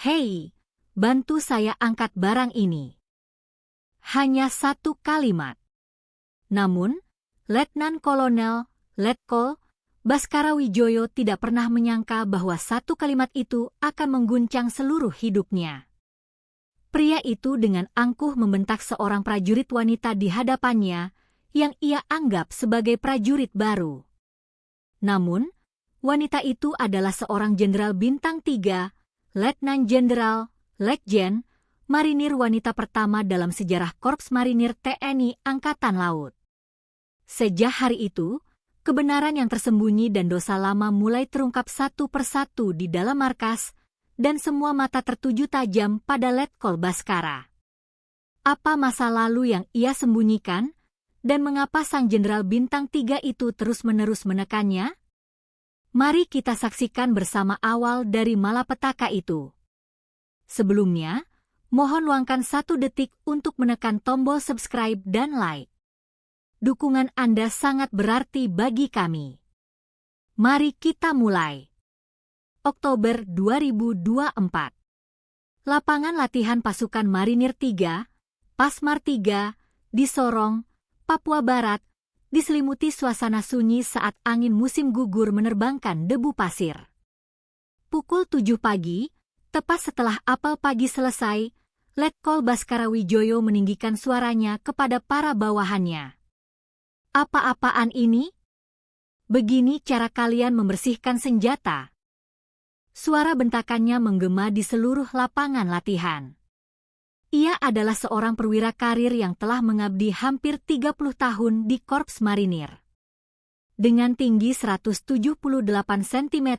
Hei, bantu saya angkat barang ini. Hanya satu kalimat. Namun, Letnan Kolonel, Letkol, Baskara Wijoyo tidak pernah menyangka bahwa satu kalimat itu akan mengguncang seluruh hidupnya. Pria itu dengan angkuh membentak seorang prajurit wanita di hadapannya yang ia anggap sebagai prajurit baru. Namun, wanita itu adalah seorang jenderal bintang 3, Letnan Jenderal, Letjen, marinir wanita pertama dalam sejarah Korps Marinir TNI Angkatan Laut. Sejak hari itu, kebenaran yang tersembunyi dan dosa lama mulai terungkap satu persatu di dalam markas, dan semua mata tertuju tajam pada Letkol Baskara. Apa masa lalu yang ia sembunyikan, dan mengapa sang jenderal bintang 3 itu terus-menerus menekannya? Mari kita saksikan bersama awal dari malapetaka itu. Sebelumnya, mohon luangkan 1 detik untuk menekan tombol subscribe dan like. Dukungan Anda sangat berarti bagi kami. Mari kita mulai. Oktober 2024. Lapangan latihan pasukan Marinir 3, Pasmar 3, di Sorong, Papua Barat, diselimuti suasana sunyi saat angin musim gugur menerbangkan debu pasir. Pukul 7 pagi, tepat setelah apel pagi selesai, Letkol Baskara Wijoyo meninggikan suaranya kepada para bawahannya. Apa-apaan ini? Begini cara kalian membersihkan senjata. Suara bentakannya menggema di seluruh lapangan latihan. Ia adalah seorang perwira karir yang telah mengabdi hampir 30 tahun di Korps Marinir. Dengan tinggi 178 cm,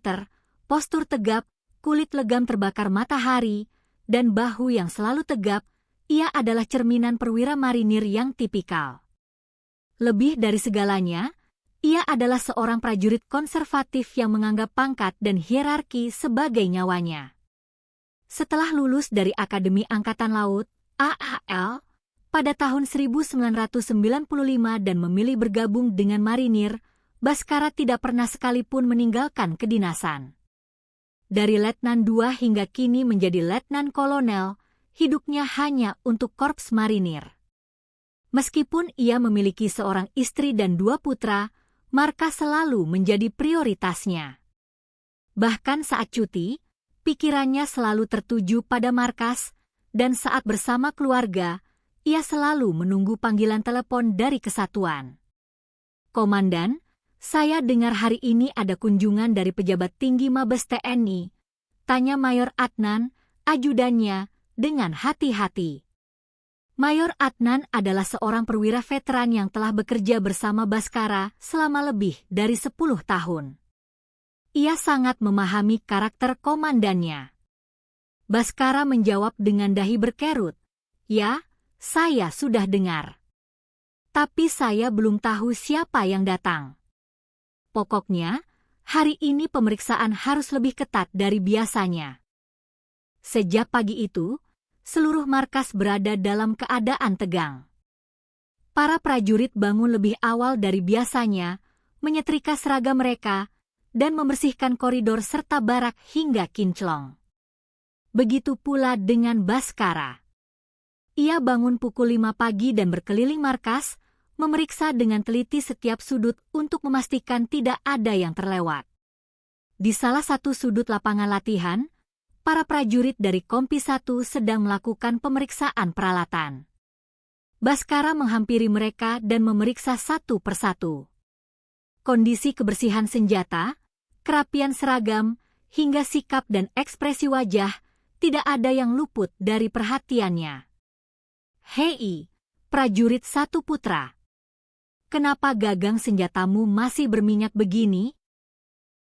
postur tegap, kulit legam terbakar matahari, dan bahu yang selalu tegap, ia adalah cerminan perwira marinir yang tipikal. Lebih dari segalanya, ia adalah seorang prajurit konservatif yang menganggap pangkat dan hierarki sebagai nyawanya. Setelah lulus dari Akademi Angkatan Laut, AAL, pada tahun 1995 dan memilih bergabung dengan Marinir, Baskara tidak pernah sekalipun meninggalkan kedinasan. Dari Letnan 2 hingga kini menjadi Letnan Kolonel, hidupnya hanya untuk Korps Marinir. Meskipun ia memiliki seorang istri dan 2 putra, markas selalu menjadi prioritasnya. Bahkan saat cuti, pikirannya selalu tertuju pada markas, dan saat bersama keluarga, ia selalu menunggu panggilan telepon dari kesatuan. Komandan, saya dengar hari ini ada kunjungan dari pejabat tinggi Mabes TNI, tanya Mayor Adnan, ajudannya, dengan hati-hati. Mayor Adnan adalah seorang perwira veteran yang telah bekerja bersama Baskara selama lebih dari 10 tahun. Ia sangat memahami karakter komandannya. Baskara menjawab dengan dahi berkerut, "Ya, saya sudah dengar. Tapi saya belum tahu siapa yang datang. Pokoknya, hari ini pemeriksaan harus lebih ketat dari biasanya." Sejak pagi itu, seluruh markas berada dalam keadaan tegang. Para prajurit bangun lebih awal dari biasanya, menyetrika seragam mereka, dan membersihkan koridor serta barak hingga kinclong. Begitu pula dengan Baskara. Ia bangun pukul 5 pagi dan berkeliling markas, memeriksa dengan teliti setiap sudut untuk memastikan tidak ada yang terlewat. Di salah satu sudut lapangan latihan, para prajurit dari Kompi 1 sedang melakukan pemeriksaan peralatan. Baskara menghampiri mereka dan memeriksa satu persatu. Kondisi kebersihan senjata, kerapian seragam, hingga sikap dan ekspresi wajah, tidak ada yang luput dari perhatiannya. "Hei, prajurit 1 putra. Kenapa gagang senjatamu masih berminyak begini?"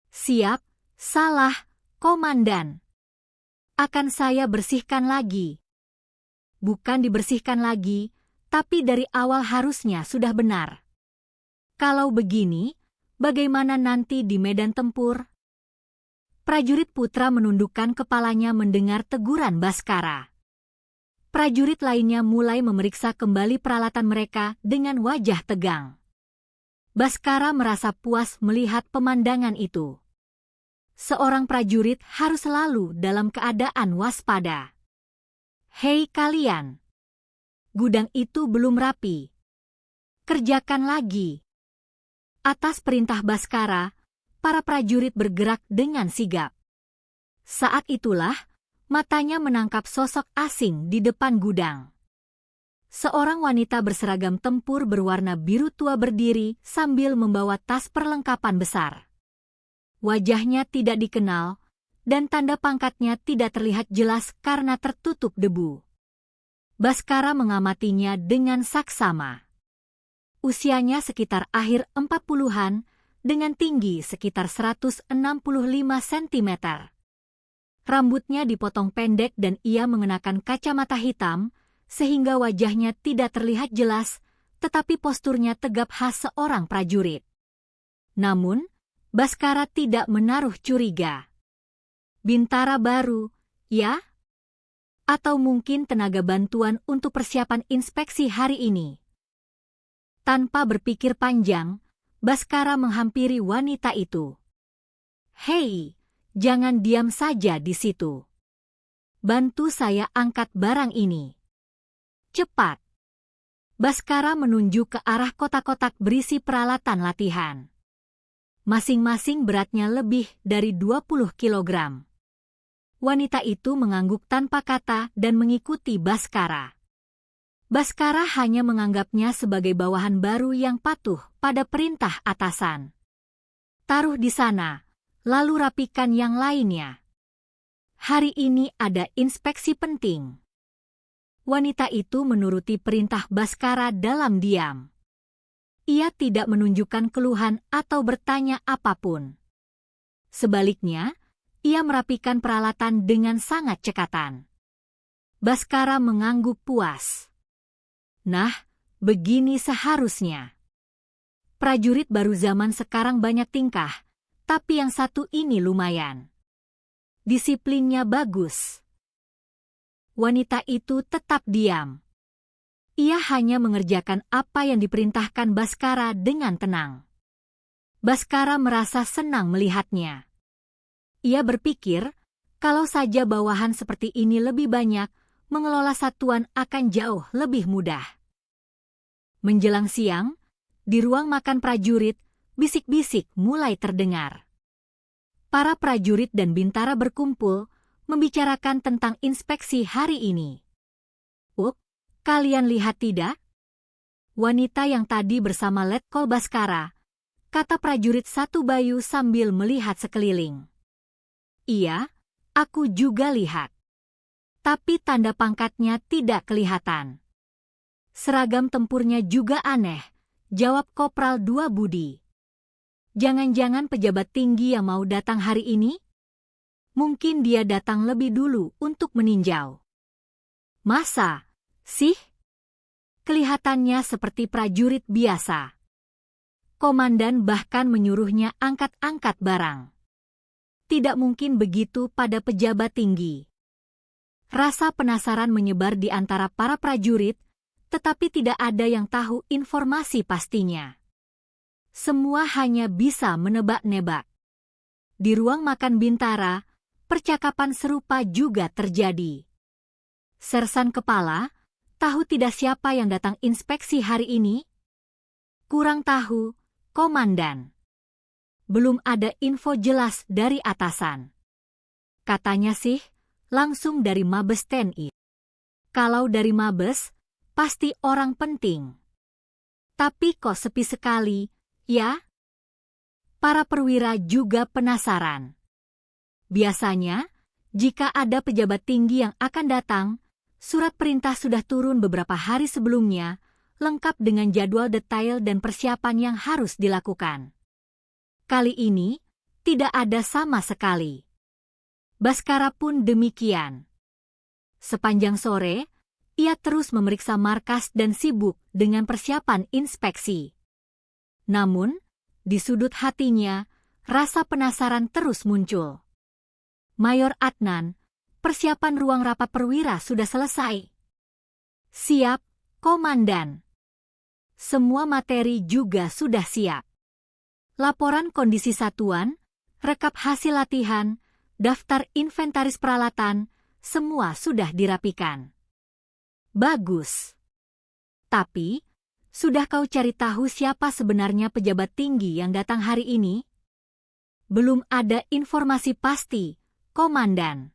"Siap, salah, komandan. Akan saya bersihkan lagi." "Bukan dibersihkan lagi, tapi dari awal harusnya sudah benar. Kalau begini, bagaimana nanti di medan tempur?" Prajurit putra menundukkan kepalanya mendengar teguran Baskara. Prajurit lainnya mulai memeriksa kembali peralatan mereka dengan wajah tegang. Baskara merasa puas melihat pemandangan itu. Seorang prajurit harus selalu dalam keadaan waspada. Hei kalian! Gudang itu belum rapi. Kerjakan lagi. Atas perintah Baskara, para prajurit bergerak dengan sigap. Saat itulah, matanya menangkap sosok asing di depan gudang. Seorang wanita berseragam tempur berwarna biru tua berdiri sambil membawa tas perlengkapan besar. Wajahnya tidak dikenal, dan tanda pangkatnya tidak terlihat jelas karena tertutup debu. Baskara mengamatinya dengan saksama. Usianya sekitar akhir 40-an, dengan tinggi sekitar 165 cm. Rambutnya dipotong pendek dan ia mengenakan kacamata hitam, sehingga wajahnya tidak terlihat jelas, tetapi posturnya tegap khas seorang prajurit. Namun, Baskara tidak menaruh curiga. Bintara baru, ya? Atau mungkin tenaga bantuan untuk persiapan inspeksi hari ini? Tanpa berpikir panjang, Baskara menghampiri wanita itu. Hei, jangan diam saja di situ. Bantu saya angkat barang ini. Cepat. Baskara menunjuk ke arah kotak-kotak berisi peralatan latihan. Masing-masing beratnya lebih dari 20 kilogram. Wanita itu mengangguk tanpa kata dan mengikuti Baskara. Baskara hanya menganggapnya sebagai bawahan baru yang patuh pada perintah atasan. Taruh di sana, lalu rapikan yang lainnya. Hari ini ada inspeksi penting. Wanita itu menuruti perintah Baskara dalam diam. Ia tidak menunjukkan keluhan atau bertanya apapun. Sebaliknya, ia merapikan peralatan dengan sangat cekatan. Baskara mengangguk puas. Nah, begini seharusnya. Prajurit baru zaman sekarang banyak tingkah, tapi yang satu ini lumayan. Disiplinnya bagus. Wanita itu tetap diam. Ia hanya mengerjakan apa yang diperintahkan Baskara dengan tenang. Baskara merasa senang melihatnya. Ia berpikir, kalau saja bawahan seperti ini lebih banyak, mengelola satuan akan jauh lebih mudah. Menjelang siang, di ruang makan prajurit, bisik-bisik mulai terdengar. Para prajurit dan bintara berkumpul, membicarakan tentang inspeksi hari ini. Kalian lihat tidak? Wanita yang tadi bersama Letkol Baskara, kata prajurit satu bayu sambil melihat sekeliling. Iya, aku juga lihat. Tapi tanda pangkatnya tidak kelihatan. Seragam tempurnya juga aneh, jawab Kopral II Budi. Jangan-jangan pejabat tinggi yang mau datang hari ini? Mungkin dia datang lebih dulu untuk meninjau. Masa sih? Kelihatannya seperti prajurit biasa. Komandan bahkan menyuruhnya angkat-angkat barang. Tidak mungkin begitu pada pejabat tinggi. Rasa penasaran menyebar di antara para prajurit, tetapi tidak ada yang tahu informasi pastinya. Semua hanya bisa menebak-nebak. Di ruang makan bintara, percakapan serupa juga terjadi. Sersan kepala, tahu tidak siapa yang datang inspeksi hari ini? Kurang tahu, komandan. Belum ada info jelas dari atasan. Katanya sih, langsung dari Mabes TNI. Kalau dari Mabes, pasti orang penting. Tapi kok sepi sekali, ya? Para perwira juga penasaran. Biasanya, jika ada pejabat tinggi yang akan datang, surat perintah sudah turun beberapa hari sebelumnya, lengkap dengan jadwal detail dan persiapan yang harus dilakukan. Kali ini, tidak ada sama sekali. Baskara pun demikian. Sepanjang sore, ia terus memeriksa markas dan sibuk dengan persiapan inspeksi. Namun, di sudut hatinya, rasa penasaran terus muncul. Mayor Adnan, persiapan ruang rapat perwira sudah selesai. Siap, komandan. Semua materi juga sudah siap. Laporan kondisi satuan, rekap hasil latihan, daftar inventaris peralatan, semua sudah dirapikan. Bagus. Tapi, sudah kau cari tahu siapa sebenarnya pejabat tinggi yang datang hari ini? Belum ada informasi pasti, Komandan.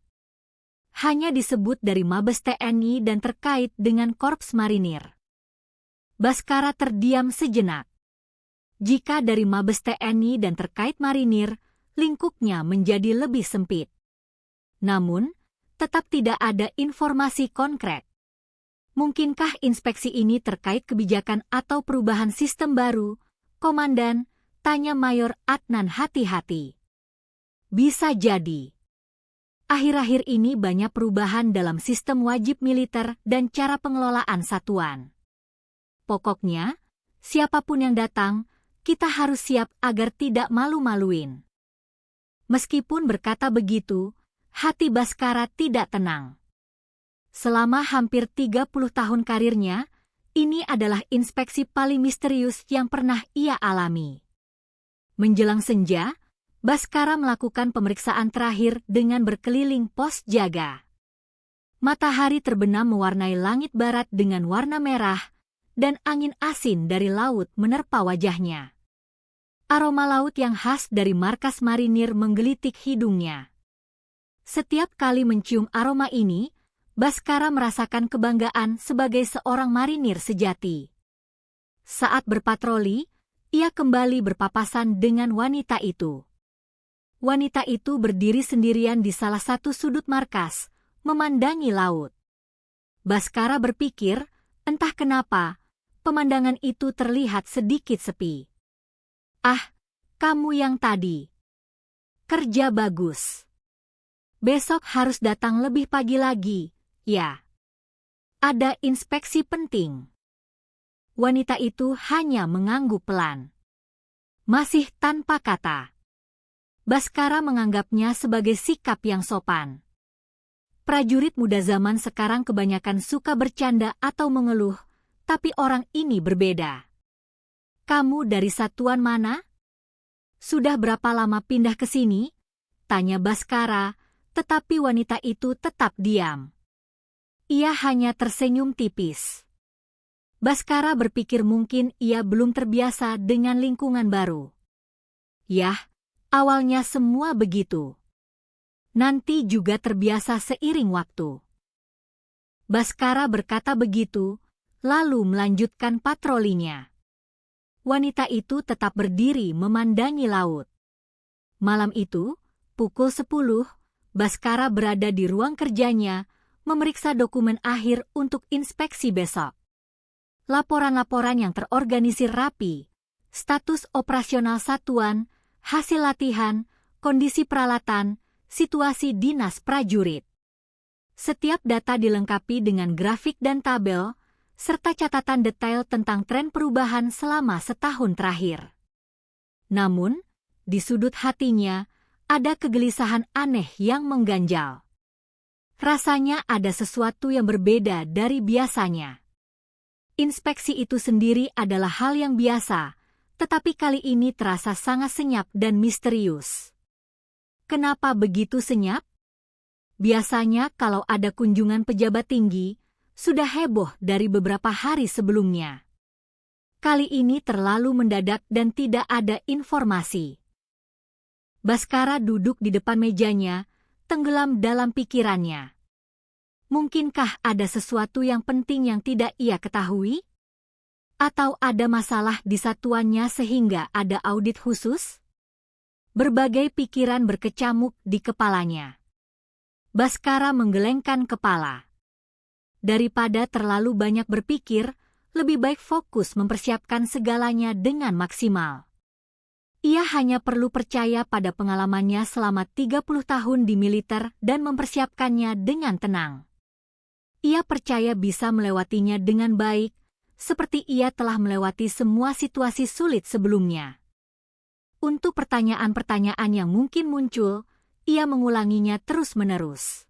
Hanya disebut dari Mabes TNI dan terkait dengan Korps Marinir. Baskara terdiam sejenak. Jika dari Mabes TNI dan terkait Marinir, lingkupnya menjadi lebih sempit. Namun, tetap tidak ada informasi konkret. Mungkinkah inspeksi ini terkait kebijakan atau perubahan sistem baru, Komandan? Tanya Mayor Adnan hati-hati. Bisa jadi. Akhir-akhir ini banyak perubahan dalam sistem wajib militer dan cara pengelolaan satuan. Pokoknya, siapapun yang datang, kita harus siap agar tidak malu-maluin. Meskipun berkata begitu, hati Baskara tidak tenang. Selama hampir 30 tahun karirnya, ini adalah inspeksi paling misterius yang pernah ia alami. Menjelang senja, Baskara melakukan pemeriksaan terakhir dengan berkeliling pos jaga. Matahari terbenam mewarnai langit barat dengan warna merah, dan angin asin dari laut menerpa wajahnya. Aroma laut yang khas dari markas marinir menggelitik hidungnya. Setiap kali mencium aroma ini, Baskara merasakan kebanggaan sebagai seorang marinir sejati. Saat berpatroli, ia kembali berpapasan dengan wanita itu. Wanita itu berdiri sendirian di salah satu sudut markas, memandangi laut. Baskara berpikir, entah kenapa, pemandangan itu terlihat sedikit sepi. Ah, kamu yang tadi. Kerja bagus. Besok harus datang lebih pagi lagi, ya. Ada inspeksi penting. Wanita itu hanya mengangguk pelan. Masih tanpa kata. Baskara menganggapnya sebagai sikap yang sopan. Prajurit muda zaman sekarang kebanyakan suka bercanda atau mengeluh, tapi orang ini berbeda. Kamu dari satuan mana? Sudah berapa lama pindah ke sini? Tanya Baskara, tetapi wanita itu tetap diam. Ia hanya tersenyum tipis. Baskara berpikir mungkin ia belum terbiasa dengan lingkungan baru. Yah, awalnya semua begitu. Nanti juga terbiasa seiring waktu. Baskara berkata begitu, lalu melanjutkan patrolinya. Wanita itu tetap berdiri memandangi laut. Malam itu, pukul 10, Baskara berada di ruang kerjanya, memeriksa dokumen akhir untuk inspeksi besok. Laporan-laporan yang terorganisir rapi, status operasional satuan, hasil latihan, kondisi peralatan, situasi dinas prajurit. Setiap data dilengkapi dengan grafik dan tabel, serta catatan detail tentang tren perubahan selama setahun terakhir. Namun, di sudut hatinya, ada kegelisahan aneh yang mengganjal. Rasanya ada sesuatu yang berbeda dari biasanya. Inspeksi itu sendiri adalah hal yang biasa, tetapi kali ini terasa sangat senyap dan misterius. Kenapa begitu senyap? Biasanya kalau ada kunjungan pejabat tinggi, sudah heboh dari beberapa hari sebelumnya. Kali ini terlalu mendadak dan tidak ada informasi. Baskara duduk di depan mejanya, tenggelam dalam pikirannya. Mungkinkah ada sesuatu yang penting yang tidak ia ketahui? Atau ada masalah di satuannya sehingga ada audit khusus? Berbagai pikiran berkecamuk di kepalanya. Baskara menggelengkan kepala. Daripada terlalu banyak berpikir, lebih baik fokus mempersiapkan segalanya dengan maksimal. Ia hanya perlu percaya pada pengalamannya selama 30 tahun di militer dan mempersiapkannya dengan tenang. Ia percaya bisa melewatinya dengan baik, seperti ia telah melewati semua situasi sulit sebelumnya. Untuk pertanyaan-pertanyaan yang mungkin muncul, ia mengulanginya terus-menerus.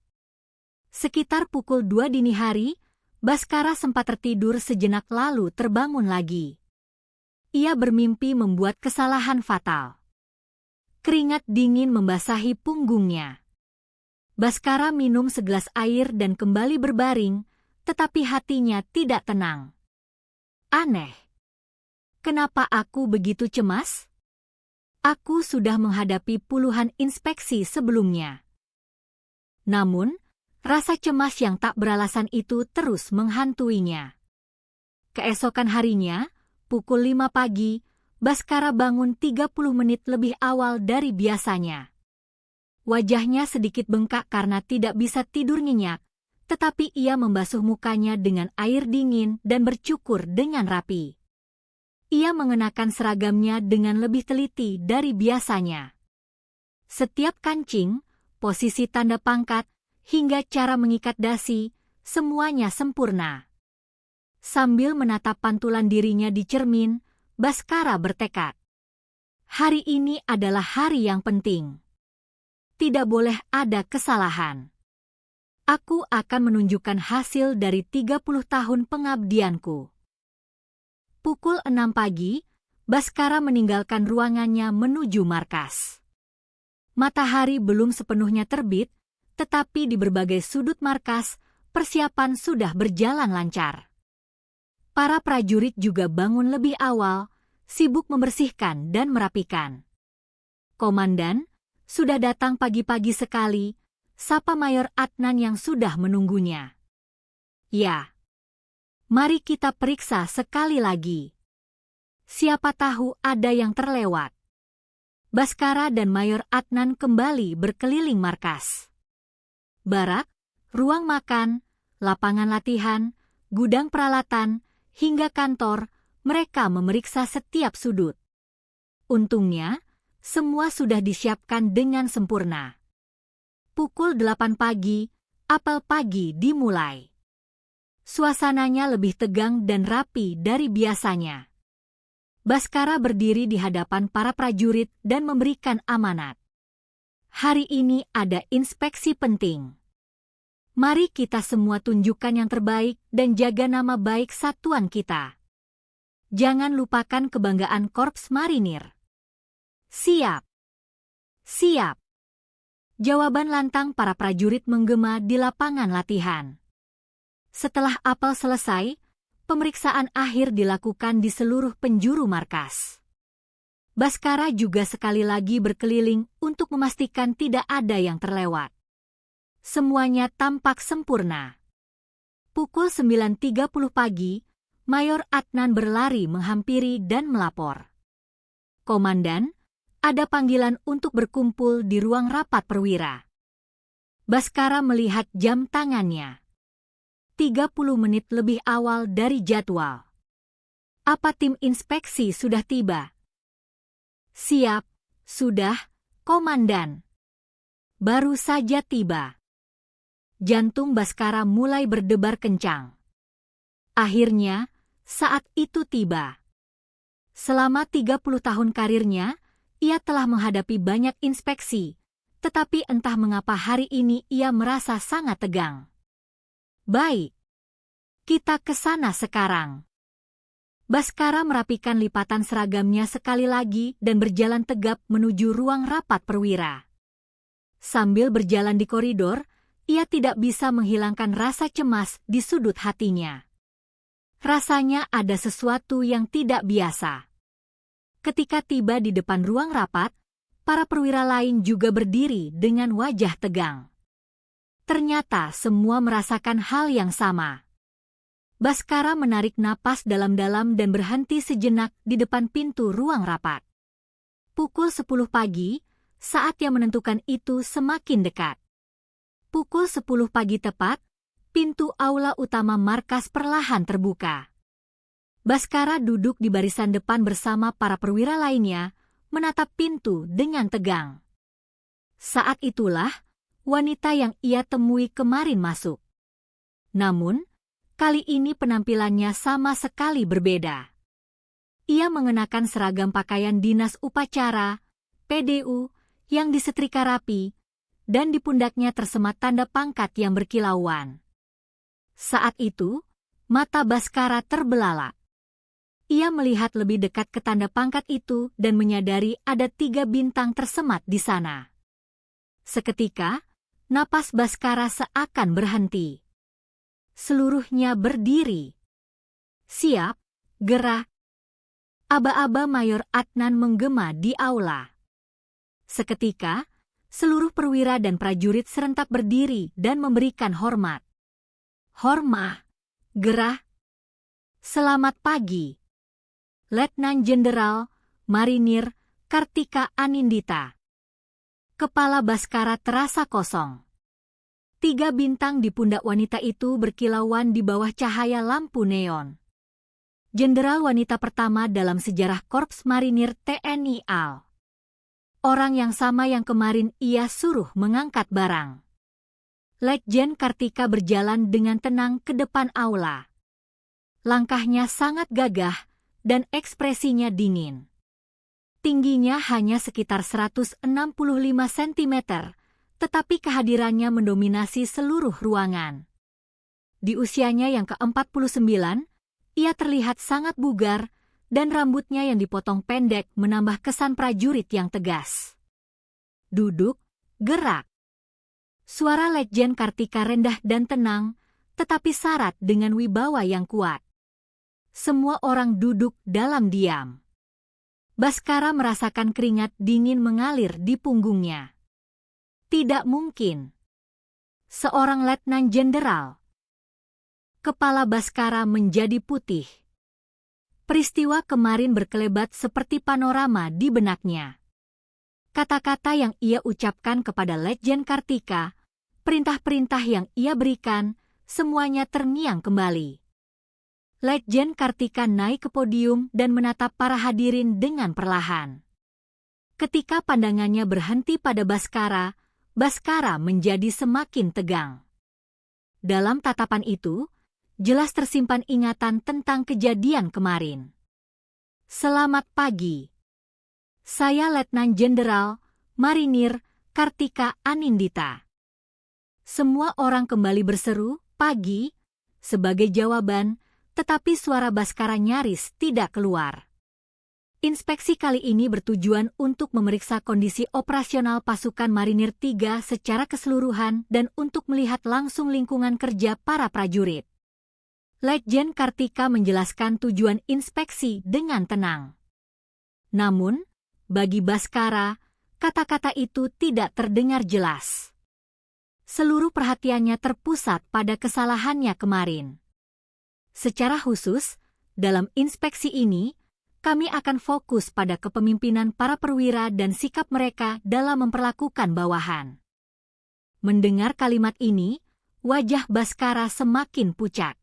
Sekitar pukul 2 dini hari, Baskara sempat tertidur sejenak lalu terbangun lagi. Ia bermimpi membuat kesalahan fatal. Keringat dingin membasahi punggungnya. Baskara minum segelas air dan kembali berbaring, tetapi hatinya tidak tenang. Aneh. Kenapa aku begitu cemas? Aku sudah menghadapi puluhan inspeksi sebelumnya. Namun, rasa cemas yang tak beralasan itu terus menghantuinya. Keesokan harinya, pukul 5 pagi, Baskara bangun 30 menit lebih awal dari biasanya. Wajahnya sedikit bengkak karena tidak bisa tidur nyenyak, tetapi ia membasuh mukanya dengan air dingin dan bercukur dengan rapi. Ia mengenakan seragamnya dengan lebih teliti dari biasanya. Setiap kancing, posisi tanda pangkat, hingga cara mengikat dasi, semuanya sempurna. Sambil menatap pantulan dirinya di cermin, Baskara bertekad. Hari ini adalah hari yang penting. Tidak boleh ada kesalahan. Aku akan menunjukkan hasil dari 30 tahun pengabdianku. Pukul 6 pagi, Baskara meninggalkan ruangannya menuju markas. Matahari belum sepenuhnya terbit, tetapi di berbagai sudut markas, persiapan sudah berjalan lancar. Para prajurit juga bangun lebih awal, sibuk membersihkan dan merapikan. Komandan sudah datang pagi-pagi sekali, sapa Mayor Adnan yang sudah menunggunya. Ya. Mari kita periksa sekali lagi. Siapa tahu ada yang terlewat. Baskara dan Mayor Adnan kembali berkeliling markas. Barak, ruang makan, lapangan latihan, gudang peralatan, hingga kantor, mereka memeriksa setiap sudut. Untungnya, semua sudah disiapkan dengan sempurna. Pukul 8 pagi, apel pagi dimulai. Suasananya lebih tegang dan rapi dari biasanya. Baskara berdiri di hadapan para prajurit dan memberikan amanat. Hari ini ada inspeksi penting. Mari kita semua tunjukkan yang terbaik dan jaga nama baik satuan kita. Jangan lupakan kebanggaan Korps Marinir. Siap. Siap. Jawaban lantang para prajurit menggema di lapangan latihan. Setelah apel selesai, pemeriksaan akhir dilakukan di seluruh penjuru markas. Baskara juga sekali lagi berkeliling untuk memastikan tidak ada yang terlewat. Semuanya tampak sempurna. Pukul 9.30 pagi, Mayor Adnan berlari menghampiri dan melapor. Komandan, ada panggilan untuk berkumpul di ruang rapat perwira. Baskara melihat jam tangannya. 30 menit lebih awal dari jadwal. Apa tim inspeksi sudah tiba? Siap, sudah, Komandan. Baru saja tiba. Jantung Baskara mulai berdebar kencang. Akhirnya, saat itu tiba. Selama 30 tahun karirnya, ia telah menghadapi banyak inspeksi, tetapi entah mengapa hari ini ia merasa sangat tegang. Baik, kita ke sana sekarang. Baskara merapikan lipatan seragamnya sekali lagi dan berjalan tegap menuju ruang rapat perwira. Sambil berjalan di koridor, ia tidak bisa menghilangkan rasa cemas di sudut hatinya. Rasanya ada sesuatu yang tidak biasa. Ketika tiba di depan ruang rapat, para perwira lain juga berdiri dengan wajah tegang. Ternyata semua merasakan hal yang sama. Baskara menarik napas dalam-dalam dan berhenti sejenak di depan pintu ruang rapat. Pukul 10 pagi, saat yang menentukan itu semakin dekat. Pukul 10 pagi tepat, pintu aula utama markas perlahan terbuka. Baskara duduk di barisan depan bersama para perwira lainnya, menatap pintu dengan tegang. Saat itulah, wanita yang ia temui kemarin masuk. Namun, kali ini penampilannya sama sekali berbeda. Ia mengenakan seragam pakaian dinas upacara, PDU, yang disetrika rapi, dan di pundaknya tersemat tanda pangkat yang berkilauan. Saat itu, mata Baskara terbelalak. ia melihat lebih dekat ke tanda pangkat itu dan menyadari ada 3 bintang tersemat di sana. Seketika, napas Baskara seakan berhenti. Seluruhnya berdiri. Siap, gerak. Aba-aba Mayor Adnan menggema di aula. Seketika, seluruh perwira dan prajurit serentak berdiri dan memberikan hormat. Hormat, gerah. Selamat pagi. Letnan Jenderal Marinir Kartika Anindita. Kepala Baskara terasa kosong. 3 bintang di pundak wanita itu berkilauan di bawah cahaya lampu neon. Jenderal wanita pertama dalam sejarah Korps Marinir TNI AL. Orang yang sama yang kemarin ia suruh mengangkat barang. Letjen Kartika berjalan dengan tenang ke depan aula. Langkahnya sangat gagah dan ekspresinya dingin. Tingginya hanya sekitar 165 cm, tetapi kehadirannya mendominasi seluruh ruangan. Di usianya yang ke-49, ia terlihat sangat bugar dan rambutnya yang dipotong pendek menambah kesan prajurit yang tegas. Duduk, gerak. Suara Letjen Kartika rendah dan tenang, tetapi syarat dengan wibawa yang kuat. Semua orang duduk dalam diam. Baskara merasakan keringat dingin mengalir di punggungnya. Tidak mungkin. Seorang letnan jenderal. Kepala Baskara menjadi putih. Peristiwa kemarin berkelebat seperti panorama di benaknya. Kata-kata yang ia ucapkan kepada Letjen Kartika, perintah-perintah yang ia berikan, semuanya terngiang kembali. Letjen Kartika naik ke podium dan menatap para hadirin dengan perlahan. Ketika pandangannya berhenti pada Baskara, Baskara menjadi semakin tegang. Dalam tatapan itu, jelas tersimpan ingatan tentang kejadian kemarin. Selamat pagi. Saya Letnan Jenderal Marinir Kartika Anindita. Semua orang kembali berseru, pagi, sebagai jawaban, tetapi suara Baskara nyaris tidak keluar. Inspeksi kali ini bertujuan untuk memeriksa kondisi operasional pasukan Marinir 3 secara keseluruhan dan untuk melihat langsung lingkungan kerja para prajurit. Letjen Kartika menjelaskan tujuan inspeksi dengan tenang. Namun, bagi Baskara, kata-kata itu tidak terdengar jelas. Seluruh perhatiannya terpusat pada kesalahannya kemarin. Secara khusus, dalam inspeksi ini, kami akan fokus pada kepemimpinan para perwira dan sikap mereka dalam memperlakukan bawahan. Mendengar kalimat ini, wajah Baskara semakin pucat.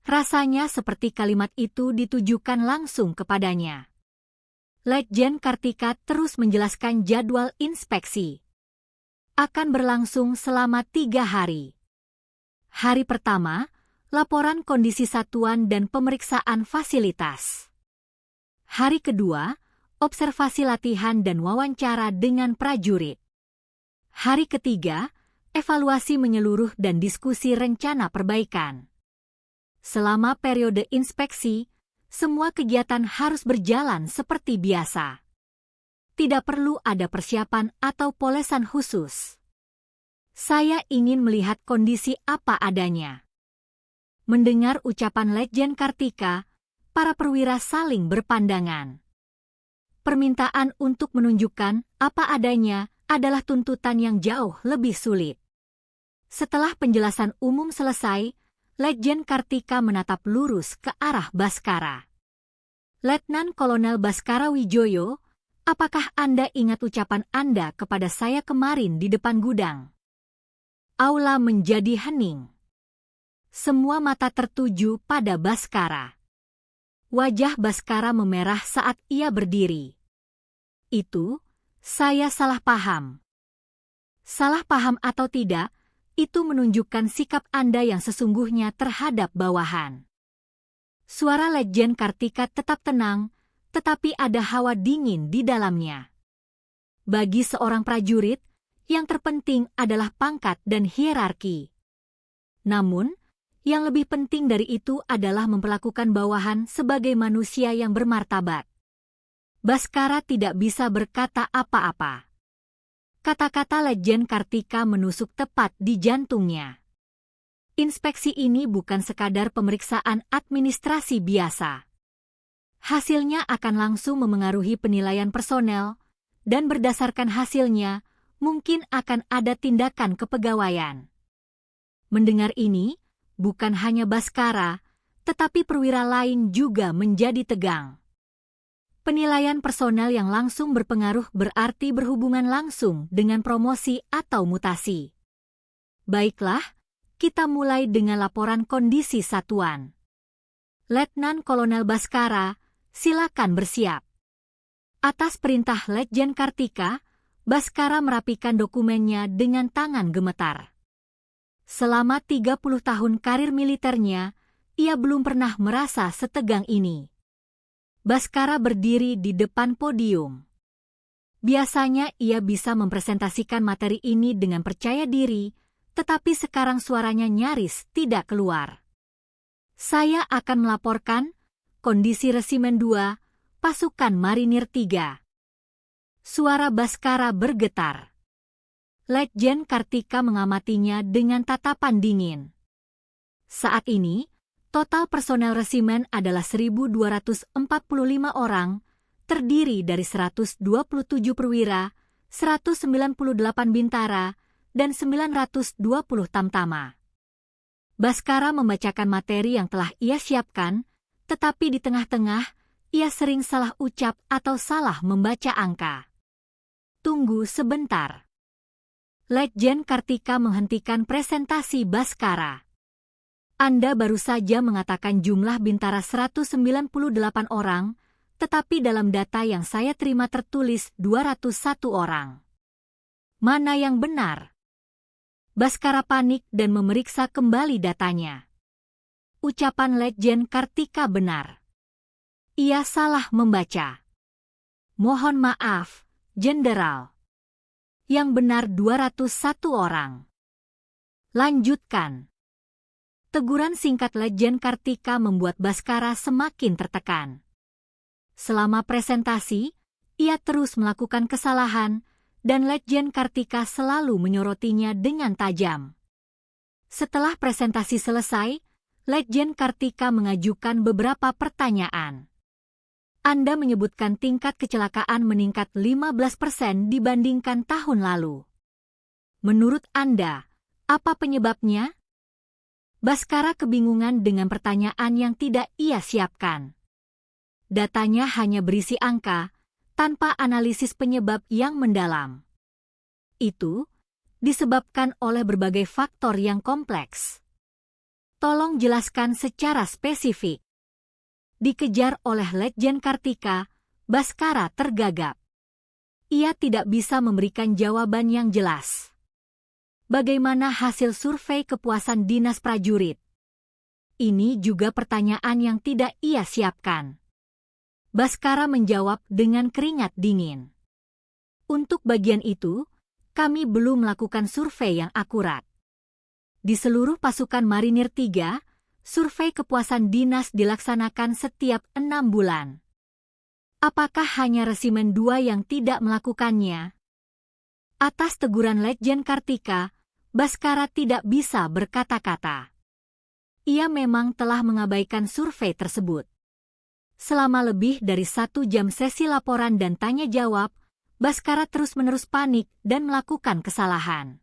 Rasanya seperti kalimat itu ditujukan langsung kepadanya. Letjen Kartika terus menjelaskan jadwal inspeksi. Akan berlangsung selama 3 hari. Hari pertama, laporan kondisi satuan dan pemeriksaan fasilitas. Hari kedua, observasi latihan dan wawancara dengan prajurit. Hari ketiga, evaluasi menyeluruh dan diskusi rencana perbaikan. Selama periode inspeksi, semua kegiatan harus berjalan seperti biasa. Tidak perlu ada persiapan atau polesan khusus. Saya ingin melihat kondisi apa adanya. Mendengar ucapan Letjen Kartika, para perwira saling berpandangan. Permintaan untuk menunjukkan apa adanya adalah tuntutan yang jauh lebih sulit. Setelah penjelasan umum selesai, Letjen Kartika menatap lurus ke arah Baskara. Letnan Kolonel Baskara Wijoyo, apakah Anda ingat ucapan Anda kepada saya kemarin di depan gudang? Aula menjadi hening. Semua mata tertuju pada Baskara. Wajah Baskara memerah saat ia berdiri. Itu, saya salah paham. Salah paham atau tidak, itu menunjukkan sikap Anda yang sesungguhnya terhadap bawahan. Suara Letjen Kartika tetap tenang, tetapi ada hawa dingin di dalamnya. Bagi seorang prajurit, yang terpenting adalah pangkat dan hierarki. Namun, Yang lebih penting dari itu adalah memperlakukan bawahan sebagai manusia yang bermartabat. Baskara tidak bisa berkata apa-apa. Kata-kata Letjen Kartika menusuk tepat di jantungnya. Inspeksi ini bukan sekadar pemeriksaan administrasi biasa. Hasilnya akan langsung memengaruhi penilaian personel, dan berdasarkan hasilnya, mungkin akan ada tindakan kepegawaian. Mendengar ini, bukan hanya Baskara, tetapi perwira lain juga menjadi tegang. Penilaian personel yang langsung berpengaruh berarti berhubungan langsung dengan promosi atau mutasi. Baiklah, kita mulai dengan laporan kondisi satuan. Letnan Kolonel Baskara, silakan bersiap. Atas perintah Letjen Kartika, Baskara merapikan dokumennya dengan tangan gemetar. Selama 30 tahun karir militernya, ia belum pernah merasa setegang ini. Baskara berdiri di depan podium. Biasanya ia bisa mempresentasikan materi ini dengan percaya diri, tetapi sekarang suaranya nyaris tidak keluar. Saya akan melaporkan kondisi Resimen 2, Pasukan Marinir 3. Suara Baskara bergetar. Letjen Kartika mengamatinya dengan tatapan dingin. Saat ini, total personel resimen adalah 1.245 orang, terdiri dari 127 perwira, 198 bintara, dan 920 tamtama. Baskara membacakan materi yang telah ia siapkan, tetapi di tengah-tengah, ia sering salah ucap atau salah membaca angka. Tunggu sebentar. Letjen Kartika menghentikan presentasi Baskara. Anda baru saja mengatakan jumlah bintara 198 orang, tetapi dalam data yang saya terima tertulis 201 orang. Mana yang benar? Baskara panik dan memeriksa kembali datanya. Ucapan Letjen Kartika benar. Ia salah membaca. Mohon maaf, Jenderal. Yang benar 201 orang. Lanjutkan. Teguran singkat Letjen Kartika membuat Baskara semakin tertekan. Selama presentasi, ia terus melakukan kesalahan, dan Letjen Kartika selalu menyorotinya dengan tajam. Setelah presentasi selesai, Letjen Kartika mengajukan beberapa pertanyaan. Anda menyebutkan tingkat kecelakaan meningkat 15% dibandingkan tahun lalu. Menurut Anda, apa penyebabnya? Baskara kebingungan dengan pertanyaan yang tidak ia siapkan. Datanya hanya berisi angka, tanpa analisis penyebab yang mendalam. Itu disebabkan oleh berbagai faktor yang kompleks. Tolong jelaskan secara spesifik. Dikejar oleh Letjen Kartika, Baskara tergagap. Ia tidak bisa memberikan jawaban yang jelas. Bagaimana hasil survei kepuasan dinas prajurit? Ini juga pertanyaan yang tidak ia siapkan. Baskara menjawab dengan keringat dingin. Untuk bagian itu, kami belum melakukan survei yang akurat. Di seluruh pasukan Marinir 3, survei kepuasan dinas dilaksanakan setiap 6 bulan. Apakah hanya Resimen 2 yang tidak melakukannya? Atas teguran Letjen Kartika, Baskara tidak bisa berkata-kata. Ia memang telah mengabaikan survei tersebut. Selama lebih dari 1 jam sesi laporan dan tanya jawab, Baskara terus-menerus panik dan melakukan kesalahan.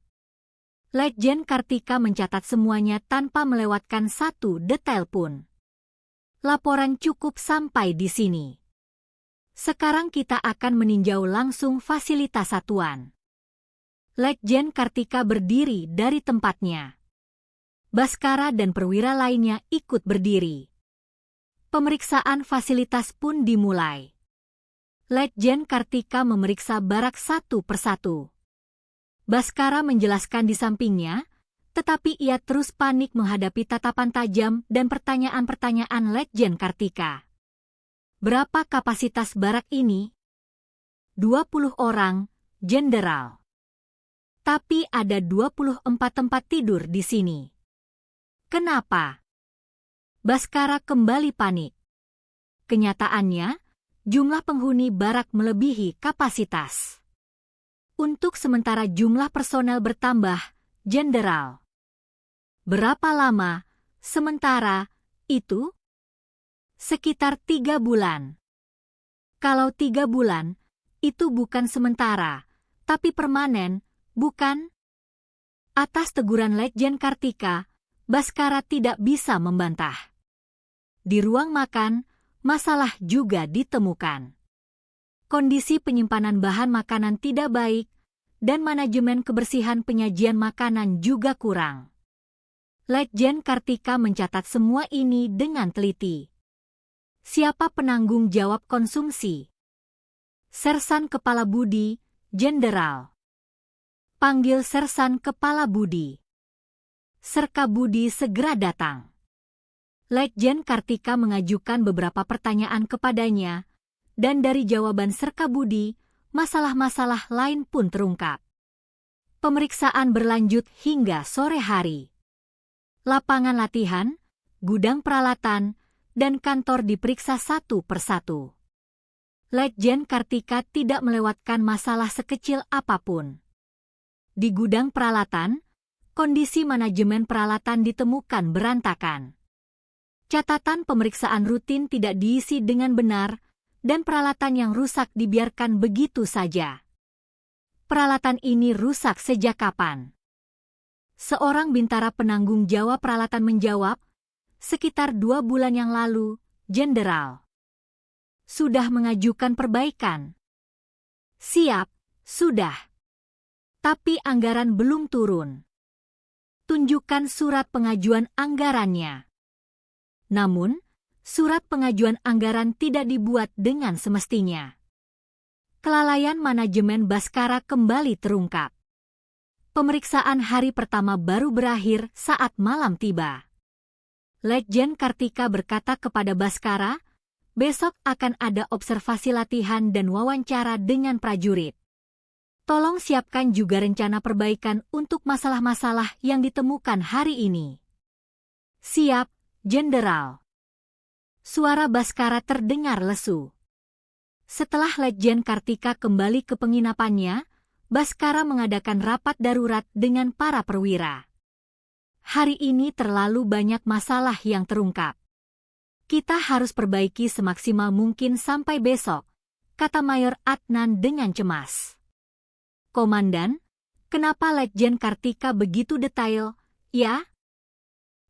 Letjen Kartika mencatat semuanya tanpa melewatkan satu detail pun. Laporan cukup sampai di sini. Sekarang kita akan meninjau langsung fasilitas satuan. Letjen Kartika berdiri dari tempatnya. Baskara dan perwira lainnya ikut berdiri. Pemeriksaan fasilitas pun dimulai. Letjen Kartika memeriksa barak satu persatu. Baskara menjelaskan di sampingnya, tetapi ia terus panik menghadapi tatapan tajam dan pertanyaan-pertanyaan Letjen Kartika. Berapa kapasitas barak ini? 20 orang, Jenderal. Tapi ada 24 tempat tidur di sini. Kenapa? Baskara kembali panik. Kenyataannya, jumlah penghuni barak melebihi kapasitas. Untuk sementara jumlah personel bertambah, Jenderal. Berapa lama, sementara, itu? Sekitar 3 bulan. Kalau 3 bulan, itu bukan sementara, tapi permanen, bukan? Atas teguran Letjen Kartika, Baskara tidak bisa membantah. Di ruang makan, masalah juga ditemukan. Kondisi penyimpanan bahan makanan tidak baik, dan manajemen kebersihan penyajian makanan juga kurang. Letjen Kartika mencatat semua ini dengan teliti. Siapa penanggung jawab konsumsi? Sersan Kepala Budi, Jenderal. Panggil Sersan Kepala Budi. Serka Budi segera datang. Letjen Kartika mengajukan beberapa pertanyaan kepadanya, dan dari jawaban Serka Budi, masalah-masalah lain pun terungkap. Pemeriksaan berlanjut hingga sore hari. Lapangan latihan, gudang peralatan, dan kantor diperiksa satu persatu. Letjen Kartika tidak melewatkan masalah sekecil apapun. Di gudang peralatan, kondisi manajemen peralatan ditemukan berantakan. Catatan pemeriksaan rutin tidak diisi dengan benar, dan peralatan yang rusak dibiarkan begitu saja. Peralatan ini rusak sejak kapan? Seorang bintara penanggung jawab peralatan menjawab, sekitar 2 bulan yang lalu, Jenderal. Sudah mengajukan perbaikan? Siap, sudah. Tapi anggaran belum turun. Tunjukkan surat pengajuan anggarannya. Namun, surat pengajuan anggaran tidak dibuat dengan semestinya. Kelalaian manajemen Baskara kembali terungkap. Pemeriksaan hari pertama baru berakhir saat malam tiba. Letjen Kartika berkata kepada Baskara, besok akan ada observasi latihan dan wawancara dengan prajurit. Tolong siapkan juga rencana perbaikan untuk masalah-masalah yang ditemukan hari ini. Siap, Jenderal. Suara Baskara terdengar lesu. Setelah Letjen Kartika kembali ke penginapannya, Baskara mengadakan rapat darurat dengan para perwira. Hari ini terlalu banyak masalah yang terungkap. Kita harus perbaiki semaksimal mungkin sampai besok, kata Mayor Adnan dengan cemas. Komandan, kenapa Letjen Kartika begitu detail, ya?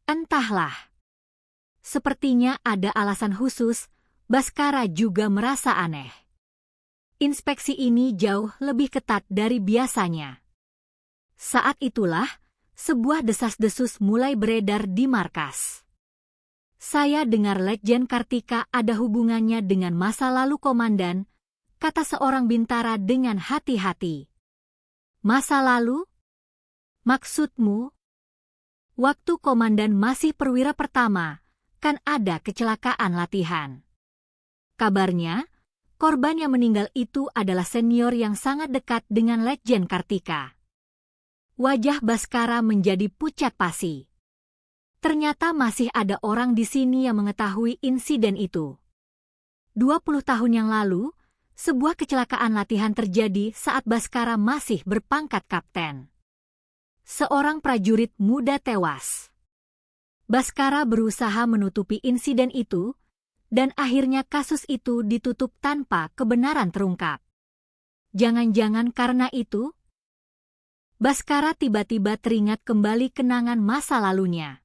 Entahlah. Sepertinya ada alasan khusus, Baskara juga merasa aneh. Inspeksi ini jauh lebih ketat dari biasanya. Saat itulah, sebuah desas-desus mulai beredar di markas. Saya dengar Letjen Kartika ada hubungannya dengan masa lalu komandan, kata seorang bintara dengan hati-hati. Masa lalu? Maksudmu? Waktu komandan masih perwira pertama, kan ada kecelakaan latihan. Kabarnya, korban yang meninggal itu adalah senior yang sangat dekat dengan Letjen Kartika. Wajah Baskara menjadi pucat pasi. Ternyata masih ada orang di sini yang mengetahui insiden itu. 20 tahun yang lalu, sebuah kecelakaan latihan terjadi saat Baskara masih berpangkat kapten. Seorang prajurit muda tewas. Baskara berusaha menutupi insiden itu, dan akhirnya kasus itu ditutup tanpa kebenaran terungkap. Jangan-jangan karena itu? Baskara tiba-tiba teringat kembali kenangan masa lalunya.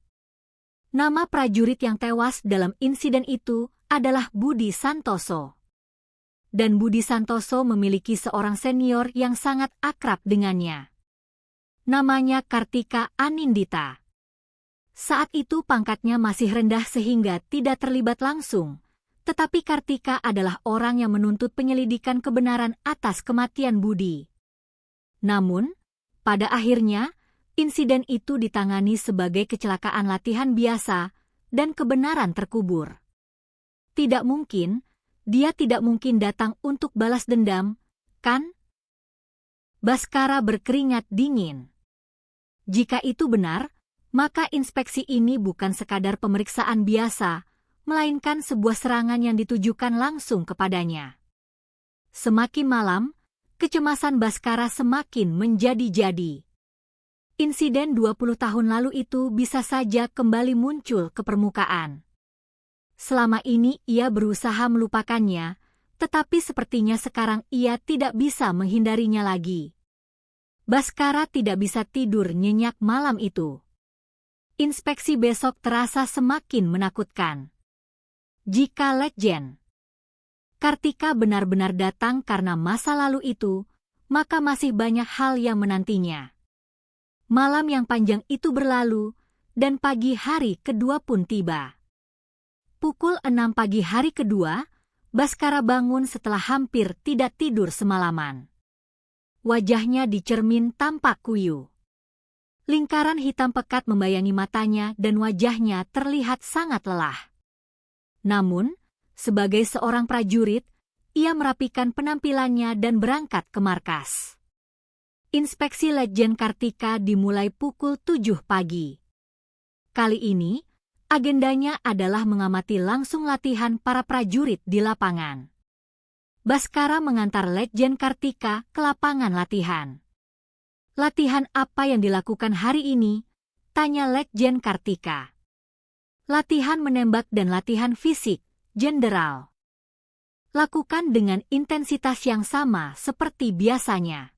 Nama prajurit yang tewas dalam insiden itu adalah Budi Santoso. Dan Budi Santoso memiliki seorang senior yang sangat akrab dengannya. Namanya Kartika Anindita. Saat itu pangkatnya masih rendah sehingga tidak terlibat langsung, tetapi Kartika adalah orang yang menuntut penyelidikan kebenaran atas kematian Budi. Namun, pada akhirnya, insiden itu ditangani sebagai kecelakaan latihan biasa dan kebenaran terkubur. Tidak mungkin, dia tidak mungkin datang untuk balas dendam, kan? Baskara berkeringat dingin. Jika itu benar, maka inspeksi ini bukan sekadar pemeriksaan biasa, melainkan sebuah serangan yang ditujukan langsung kepadanya. Semakin malam, kecemasan Bhaskara semakin menjadi-jadi. Insiden 20 tahun lalu itu bisa saja kembali muncul ke permukaan. Selama ini ia berusaha melupakannya, tetapi sepertinya sekarang ia tidak bisa menghindarinya lagi. Bhaskara tidak bisa tidur nyenyak malam itu. Inspeksi besok terasa semakin menakutkan. Jika Letjen Kartika benar-benar datang karena masa lalu itu, maka masih banyak hal yang menantinya. Malam yang panjang itu berlalu, dan pagi hari kedua pun tiba. Pukul 6 pagi hari kedua, Bhaskara bangun setelah hampir tidak tidur semalaman. Wajahnya di cermin tampak kuyu. Lingkaran hitam pekat membayangi matanya dan wajahnya terlihat sangat lelah. Namun, sebagai seorang prajurit, ia merapikan penampilannya dan berangkat ke markas. Inspeksi Letjen Kartika dimulai pukul 7 pagi. Kali ini, agendanya adalah mengamati langsung latihan para prajurit di lapangan. Bhaskara mengantar Letjen Kartika ke lapangan latihan. "Latihan apa yang dilakukan hari ini?" tanya Letjen Kartika. "Latihan menembak dan latihan fisik, Jenderal. Lakukan dengan intensitas yang sama seperti biasanya.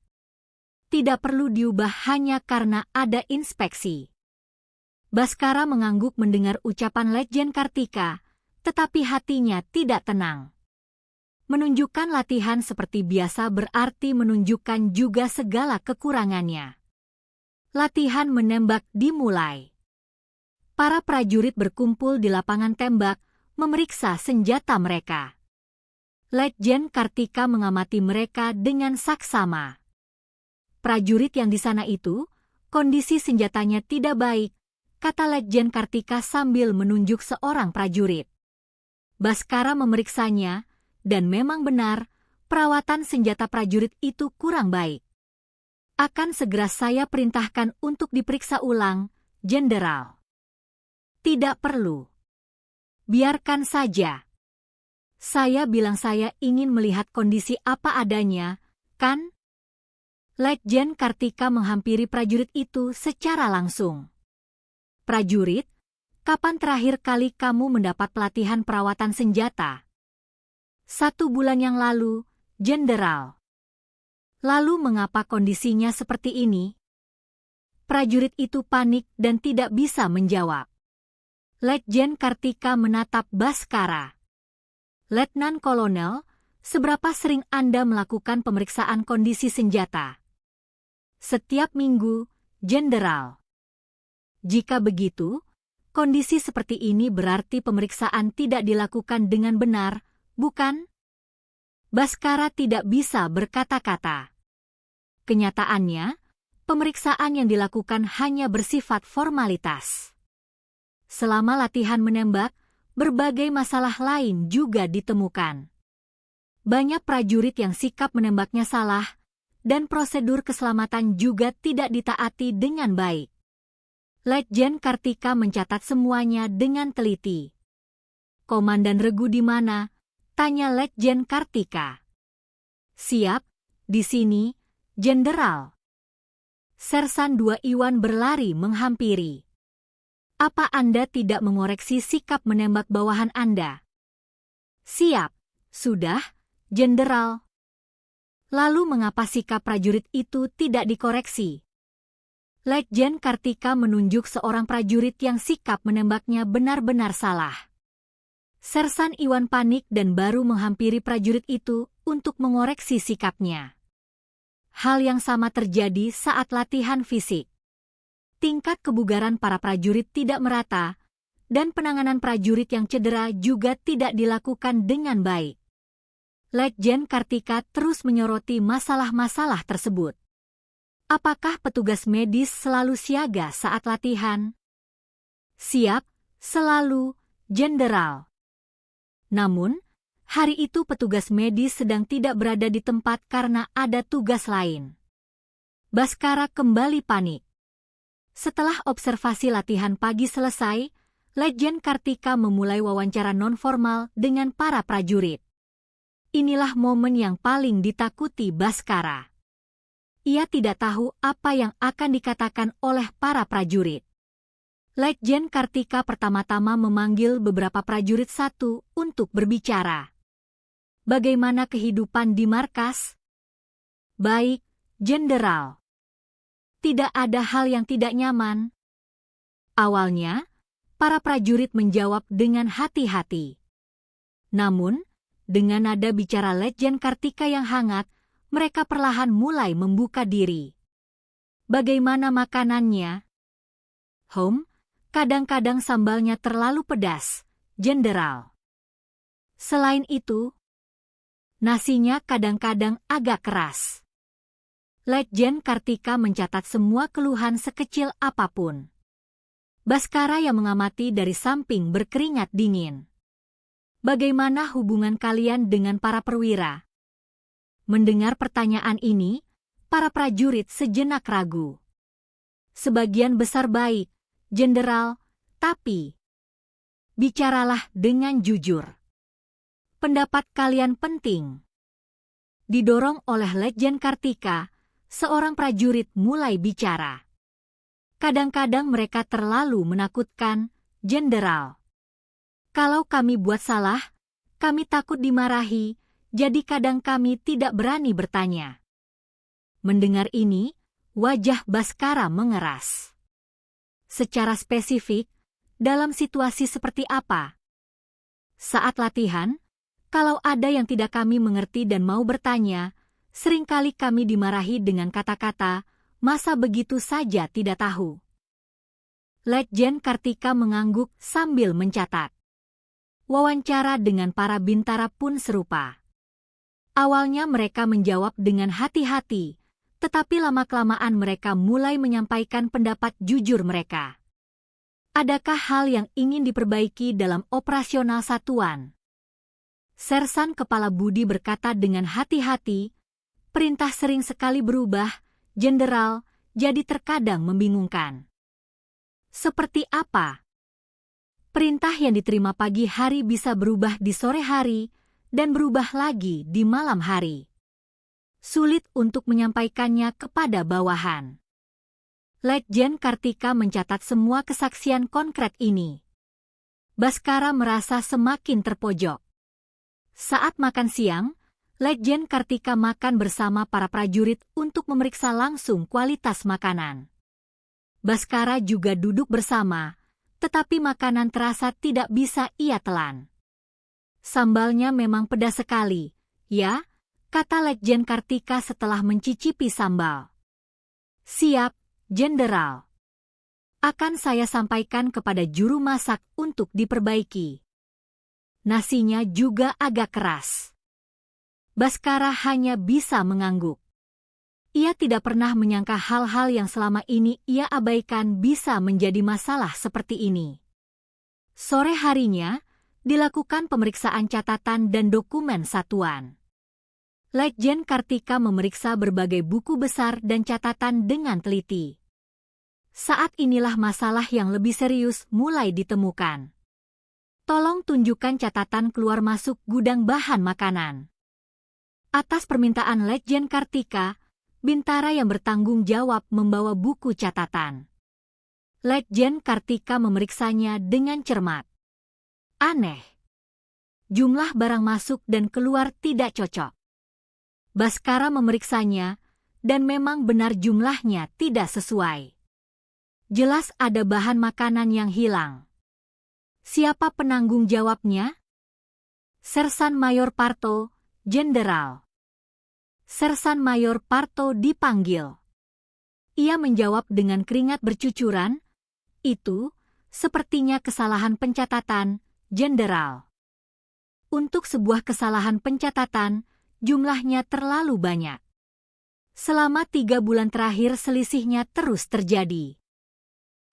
Tidak perlu diubah hanya karena ada inspeksi." Bhaskara mengangguk mendengar ucapan Letjen Kartika, tetapi hatinya tidak tenang. Menunjukkan latihan seperti biasa berarti menunjukkan juga segala kekurangannya. Latihan menembak dimulai. Para prajurit berkumpul di lapangan tembak, memeriksa senjata mereka. Letjen Kartika mengamati mereka dengan saksama. Prajurit yang di sana itu, kondisi senjatanya tidak baik, kata Letjen Kartika sambil menunjuk seorang prajurit. Bhaskara memeriksanya, dan memang benar, perawatan senjata prajurit itu kurang baik. "Akan segera saya perintahkan untuk diperiksa ulang, Jenderal." "Tidak perlu. Biarkan saja. Saya bilang saya ingin melihat kondisi apa adanya, kan?" Letjen Kartika menghampiri prajurit itu secara langsung. "Prajurit, kapan terakhir kali kamu mendapat pelatihan perawatan senjata?" "1 bulan yang lalu, Jenderal." "Lalu mengapa kondisinya seperti ini?" Prajurit itu panik dan tidak bisa menjawab. Letjen Kartika menatap Bhaskara. "Letnan Kolonel, seberapa sering Anda melakukan pemeriksaan kondisi senjata?" "Setiap minggu, Jenderal." "Jika begitu, kondisi seperti ini berarti pemeriksaan tidak dilakukan dengan benar, bukan?" Bhaskara tidak bisa berkata-kata. Kenyataannya, pemeriksaan yang dilakukan hanya bersifat formalitas. Selama latihan menembak, berbagai masalah lain juga ditemukan. Banyak prajurit yang sikap menembaknya salah, dan prosedur keselamatan juga tidak ditaati dengan baik. Letjen Kartika mencatat semuanya dengan teliti. "Komandan Regu di mana?" tanya Letjen Kartika. "Siap, di sini, Jenderal." Sersan 2 Iwan berlari menghampiri. "Apa Anda tidak mengoreksi sikap menembak bawahan Anda?" "Siap, sudah, Jenderal." "Lalu mengapa sikap prajurit itu tidak dikoreksi?" Letjen Kartika menunjuk seorang prajurit yang sikap menembaknya benar-benar salah. Sersan Iwan panik dan baru menghampiri prajurit itu untuk mengoreksi sikapnya. Hal yang sama terjadi saat latihan fisik. Tingkat kebugaran para prajurit tidak merata, dan penanganan prajurit yang cedera juga tidak dilakukan dengan baik. Letjen Kartika terus menyoroti masalah-masalah tersebut. "Apakah petugas medis selalu siaga saat latihan?" "Siap, selalu, Jenderal." Namun, hari itu petugas medis sedang tidak berada di tempat karena ada tugas lain. Bhaskara kembali panik. Setelah observasi latihan pagi selesai, Letjen Kartika memulai wawancara nonformal dengan para prajurit. Inilah momen yang paling ditakuti Baskara. Ia tidak tahu apa yang akan dikatakan oleh para prajurit. Letjen Kartika pertama-tama memanggil beberapa prajurit satu untuk berbicara. Bagaimana kehidupan di markas? Baik, Jenderal. Tidak ada hal yang tidak nyaman. Awalnya, para prajurit menjawab dengan hati-hati. Namun, dengan nada bicara Letjen Kartika yang hangat, mereka perlahan mulai membuka diri. Bagaimana makanannya? Kadang-kadang sambalnya terlalu pedas, Jenderal. Selain itu, nasinya kadang-kadang agak keras. Letjen Kartika mencatat semua keluhan sekecil apapun. Baskara yang mengamati dari samping berkeringat dingin. Bagaimana hubungan kalian dengan para perwira? Mendengar pertanyaan ini, para prajurit sejenak ragu. Sebagian besar baik, Jenderal, tapi bicaralah dengan jujur. Pendapat kalian penting. Didorong oleh Letjen Kartika, seorang prajurit mulai bicara. Kadang-kadang mereka terlalu menakutkan, Jenderal. Kalau kami buat salah, kami takut dimarahi, jadi kadang kami tidak berani bertanya. Mendengar ini, wajah Baskara mengeras. Secara spesifik, dalam situasi seperti apa? Saat latihan, kalau ada yang tidak kami mengerti dan mau bertanya, seringkali kami dimarahi dengan kata-kata, masa begitu saja tidak tahu. Letjen Kartika mengangguk sambil mencatat. Wawancara dengan para bintara pun serupa. Awalnya mereka menjawab dengan hati-hati, tetapi lama-kelamaan mereka mulai menyampaikan pendapat jujur mereka. Adakah hal yang ingin diperbaiki dalam operasional satuan? Sersan Kepala Budi berkata dengan hati-hati, perintah sering sekali berubah, Jenderal, jadi terkadang membingungkan. Seperti apa? Perintah yang diterima pagi hari bisa berubah di sore hari dan berubah lagi di malam hari. Sulit untuk menyampaikannya kepada bawahan. Letjen Kartika mencatat semua kesaksian konkret ini. Baskara merasa semakin terpojok. Saat makan siang, Letjen Kartika makan bersama para prajurit untuk memeriksa langsung kualitas makanan. Baskara juga duduk bersama, tetapi makanan terasa tidak bisa ia telan. Sambalnya memang pedas sekali, ya, kata Letjen Kartika setelah mencicipi sambal. Siap, Jenderal. Akan saya sampaikan kepada juru masak untuk diperbaiki. Nasinya juga agak keras. Baskara hanya bisa mengangguk. Ia tidak pernah menyangka hal-hal yang selama ini ia abaikan bisa menjadi masalah seperti ini. Sore harinya, dilakukan pemeriksaan catatan dan dokumen satuan. Letjen Kartika memeriksa berbagai buku besar dan catatan dengan teliti. Saat inilah masalah yang lebih serius mulai ditemukan. Tolong tunjukkan catatan keluar masuk gudang bahan makanan. Atas permintaan Letjen Kartika, bintara yang bertanggung jawab membawa buku catatan. Letjen Kartika memeriksanya dengan cermat. Aneh. Jumlah barang masuk dan keluar tidak cocok. Baskara memeriksanya, dan memang benar jumlahnya tidak sesuai. Jelas ada bahan makanan yang hilang. Siapa penanggung jawabnya? Sersan Mayor Parto, Jenderal. Sersan Mayor Parto dipanggil. Ia menjawab dengan keringat bercucuran, itu, sepertinya kesalahan pencatatan, Jenderal. Untuk sebuah kesalahan pencatatan, jumlahnya terlalu banyak. Selama 3 bulan terakhir selisihnya terus terjadi.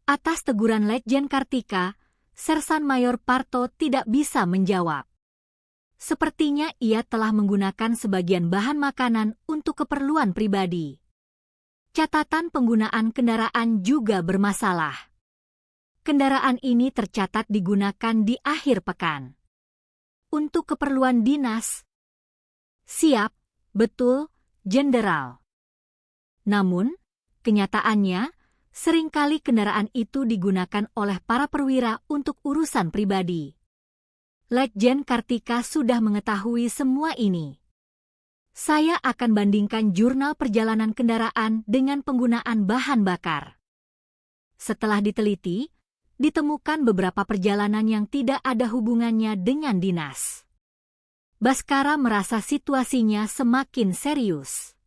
Atas teguran Letjen Kartika, Sersan Mayor Parto tidak bisa menjawab. Sepertinya ia telah menggunakan sebagian bahan makanan untuk keperluan pribadi. Catatan penggunaan kendaraan juga bermasalah. Kendaraan ini tercatat digunakan di akhir pekan. Untuk keperluan dinas. Siap, betul, Jenderal. Namun, kenyataannya, seringkali kendaraan itu digunakan oleh para perwira untuk urusan pribadi. Letjen Kartika sudah mengetahui semua ini. Saya akan bandingkan jurnal perjalanan kendaraan dengan penggunaan bahan bakar. Setelah diteliti, ditemukan beberapa perjalanan yang tidak ada hubungannya dengan dinas. Baskara merasa situasinya semakin serius.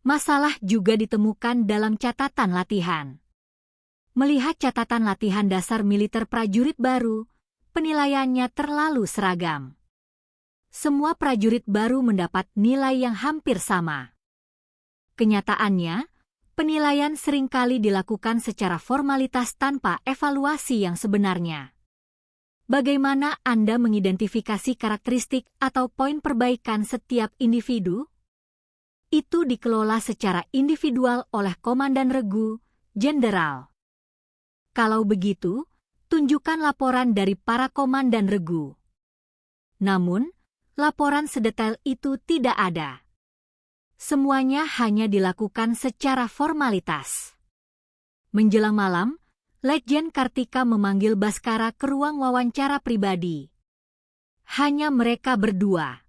Masalah juga ditemukan dalam catatan latihan. Melihat catatan latihan dasar militer prajurit baru, penilaiannya terlalu seragam. Semua prajurit baru mendapat nilai yang hampir sama. Kenyataannya, penilaian seringkali dilakukan secara formalitas tanpa evaluasi yang sebenarnya. Bagaimana Anda mengidentifikasi karakteristik atau poin perbaikan setiap individu? Itu dikelola secara individual oleh Komandan Regu, Jenderal. Kalau begitu, tunjukkan laporan dari para Komandan Regu. Namun, laporan sedetail itu tidak ada. Semuanya hanya dilakukan secara formalitas. Menjelang malam, Letjen Kartika memanggil Baskara ke ruang wawancara pribadi. Hanya mereka berdua.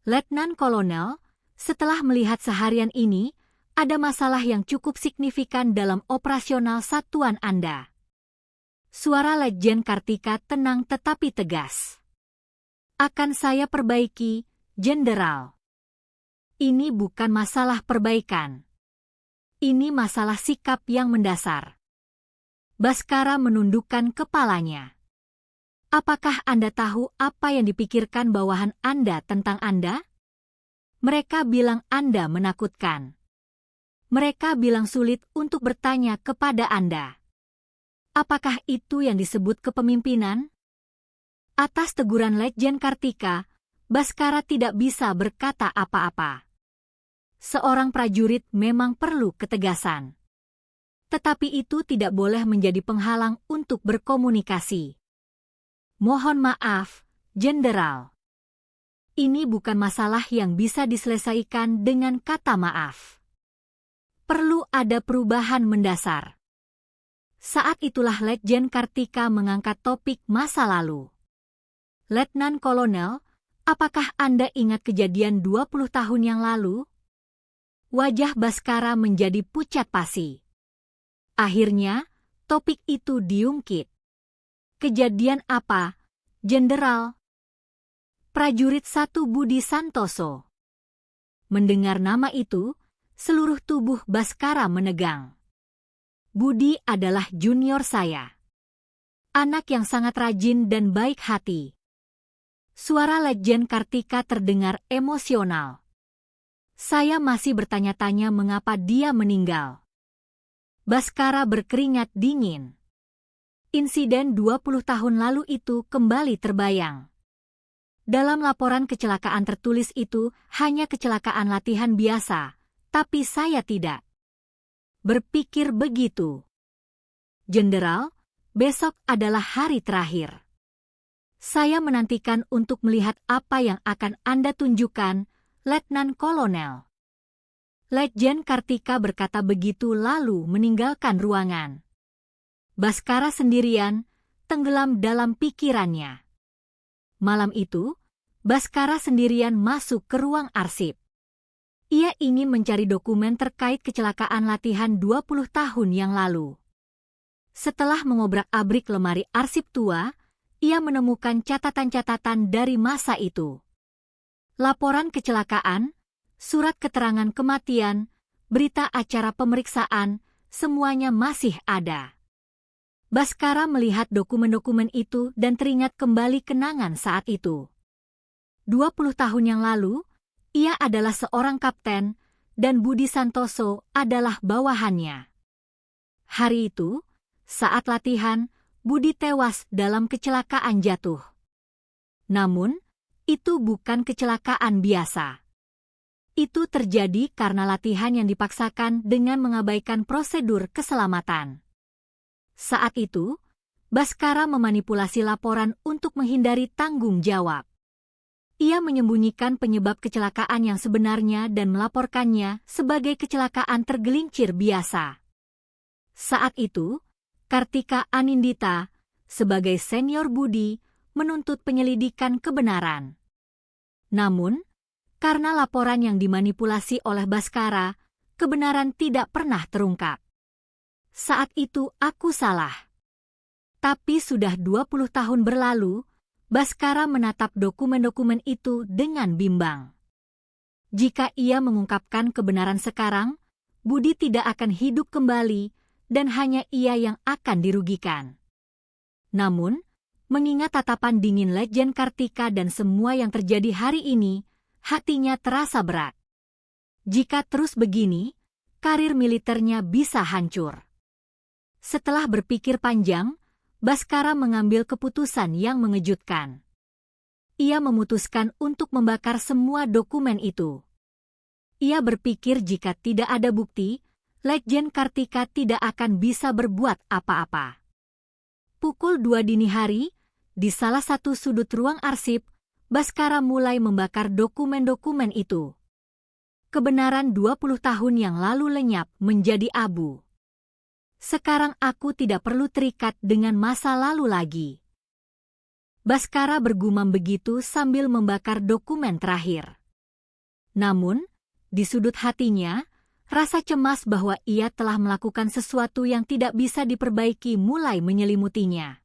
Letnan Kolonel, setelah melihat seharian ini, ada masalah yang cukup signifikan dalam operasional satuan Anda. Suara Letjen Kartika tenang tetapi tegas. Akan saya perbaiki, Jenderal. Ini bukan masalah perbaikan. Ini masalah sikap yang mendasar. Baskara menundukkan kepalanya. Apakah Anda tahu apa yang dipikirkan bawahan Anda tentang Anda? Mereka bilang Anda menakutkan. Mereka bilang sulit untuk bertanya kepada Anda. Apakah itu yang disebut kepemimpinan? Atas teguran Letjen Kartika, Baskara tidak bisa berkata apa-apa. Seorang prajurit memang perlu ketegasan. Tetapi itu tidak boleh menjadi penghalang untuk berkomunikasi. Mohon maaf, Jenderal. Ini bukan masalah yang bisa diselesaikan dengan kata maaf. Perlu ada perubahan mendasar. Saat itulah Letjen Kartika mengangkat topik masa lalu. Letnan Kolonel, apakah Anda ingat kejadian 20 tahun yang lalu? Wajah Baskara menjadi pucat pasi. Akhirnya, topik itu diungkit. Kejadian apa, Jenderal? Prajurit 1 Budi Santoso. Mendengar nama itu, seluruh tubuh Baskara menegang. Budi adalah junior saya. Anak yang sangat rajin dan baik hati. Suara Letjen Kartika terdengar emosional. Saya masih bertanya-tanya mengapa dia meninggal. Baskara berkeringat dingin. Insiden 20 tahun lalu itu kembali terbayang. Dalam laporan kecelakaan tertulis itu hanya kecelakaan latihan biasa, tapi saya tidak berpikir begitu. Jenderal, besok adalah hari terakhir. Saya menantikan untuk melihat apa yang akan Anda tunjukkan, Letnan Kolonel. Letjen Kartika berkata begitu lalu meninggalkan ruangan. Baskara sendirian, tenggelam dalam pikirannya. Malam itu, Baskara sendirian masuk ke ruang arsip. Ia ingin mencari dokumen terkait kecelakaan latihan 20 tahun yang lalu. Setelah mengobrak-abrik lemari arsip tua, ia menemukan catatan-catatan dari masa itu. Laporan kecelakaan, surat keterangan kematian, berita acara pemeriksaan, semuanya masih ada. Baskara melihat dokumen-dokumen itu dan teringat kembali kenangan saat itu. 20 tahun yang lalu, ia adalah seorang kapten, dan Budi Santoso adalah bawahannya. Hari itu, saat latihan, Budi tewas dalam kecelakaan jatuh. Namun, itu bukan kecelakaan biasa. Itu terjadi karena latihan yang dipaksakan dengan mengabaikan prosedur keselamatan. Saat itu, Bhaskara memanipulasi laporan untuk menghindari tanggung jawab. Ia menyembunyikan penyebab kecelakaan yang sebenarnya dan melaporkannya sebagai kecelakaan tergelincir biasa. Saat itu, Kartika Anindita, sebagai senior Budi, menuntut penyelidikan kebenaran. Namun, karena laporan yang dimanipulasi oleh Bhaskara, kebenaran tidak pernah terungkap. Saat itu aku salah. Tapi sudah 20 tahun berlalu, Bhaskara menatap dokumen-dokumen itu dengan bimbang. Jika ia mengungkapkan kebenaran sekarang, Budi tidak akan hidup kembali dan hanya ia yang akan dirugikan. Namun, mengingat tatapan dingin Letjen Kartika dan semua yang terjadi hari ini, hatinya terasa berat. Jika terus begini, karir militernya bisa hancur. Setelah berpikir panjang, Bhaskara mengambil keputusan yang mengejutkan. Ia memutuskan untuk membakar semua dokumen itu. Ia berpikir jika tidak ada bukti, Letjen Kartika tidak akan bisa berbuat apa-apa. Pukul 2 dini hari, di salah satu sudut ruang arsip, Bhaskara mulai membakar dokumen-dokumen itu. Kebenaran 20 tahun yang lalu lenyap menjadi abu. Sekarang aku tidak perlu terikat dengan masa lalu lagi. Bhaskara bergumam begitu sambil membakar dokumen terakhir. Namun, di sudut hatinya, rasa cemas bahwa ia telah melakukan sesuatu yang tidak bisa diperbaiki mulai menyelimutinya.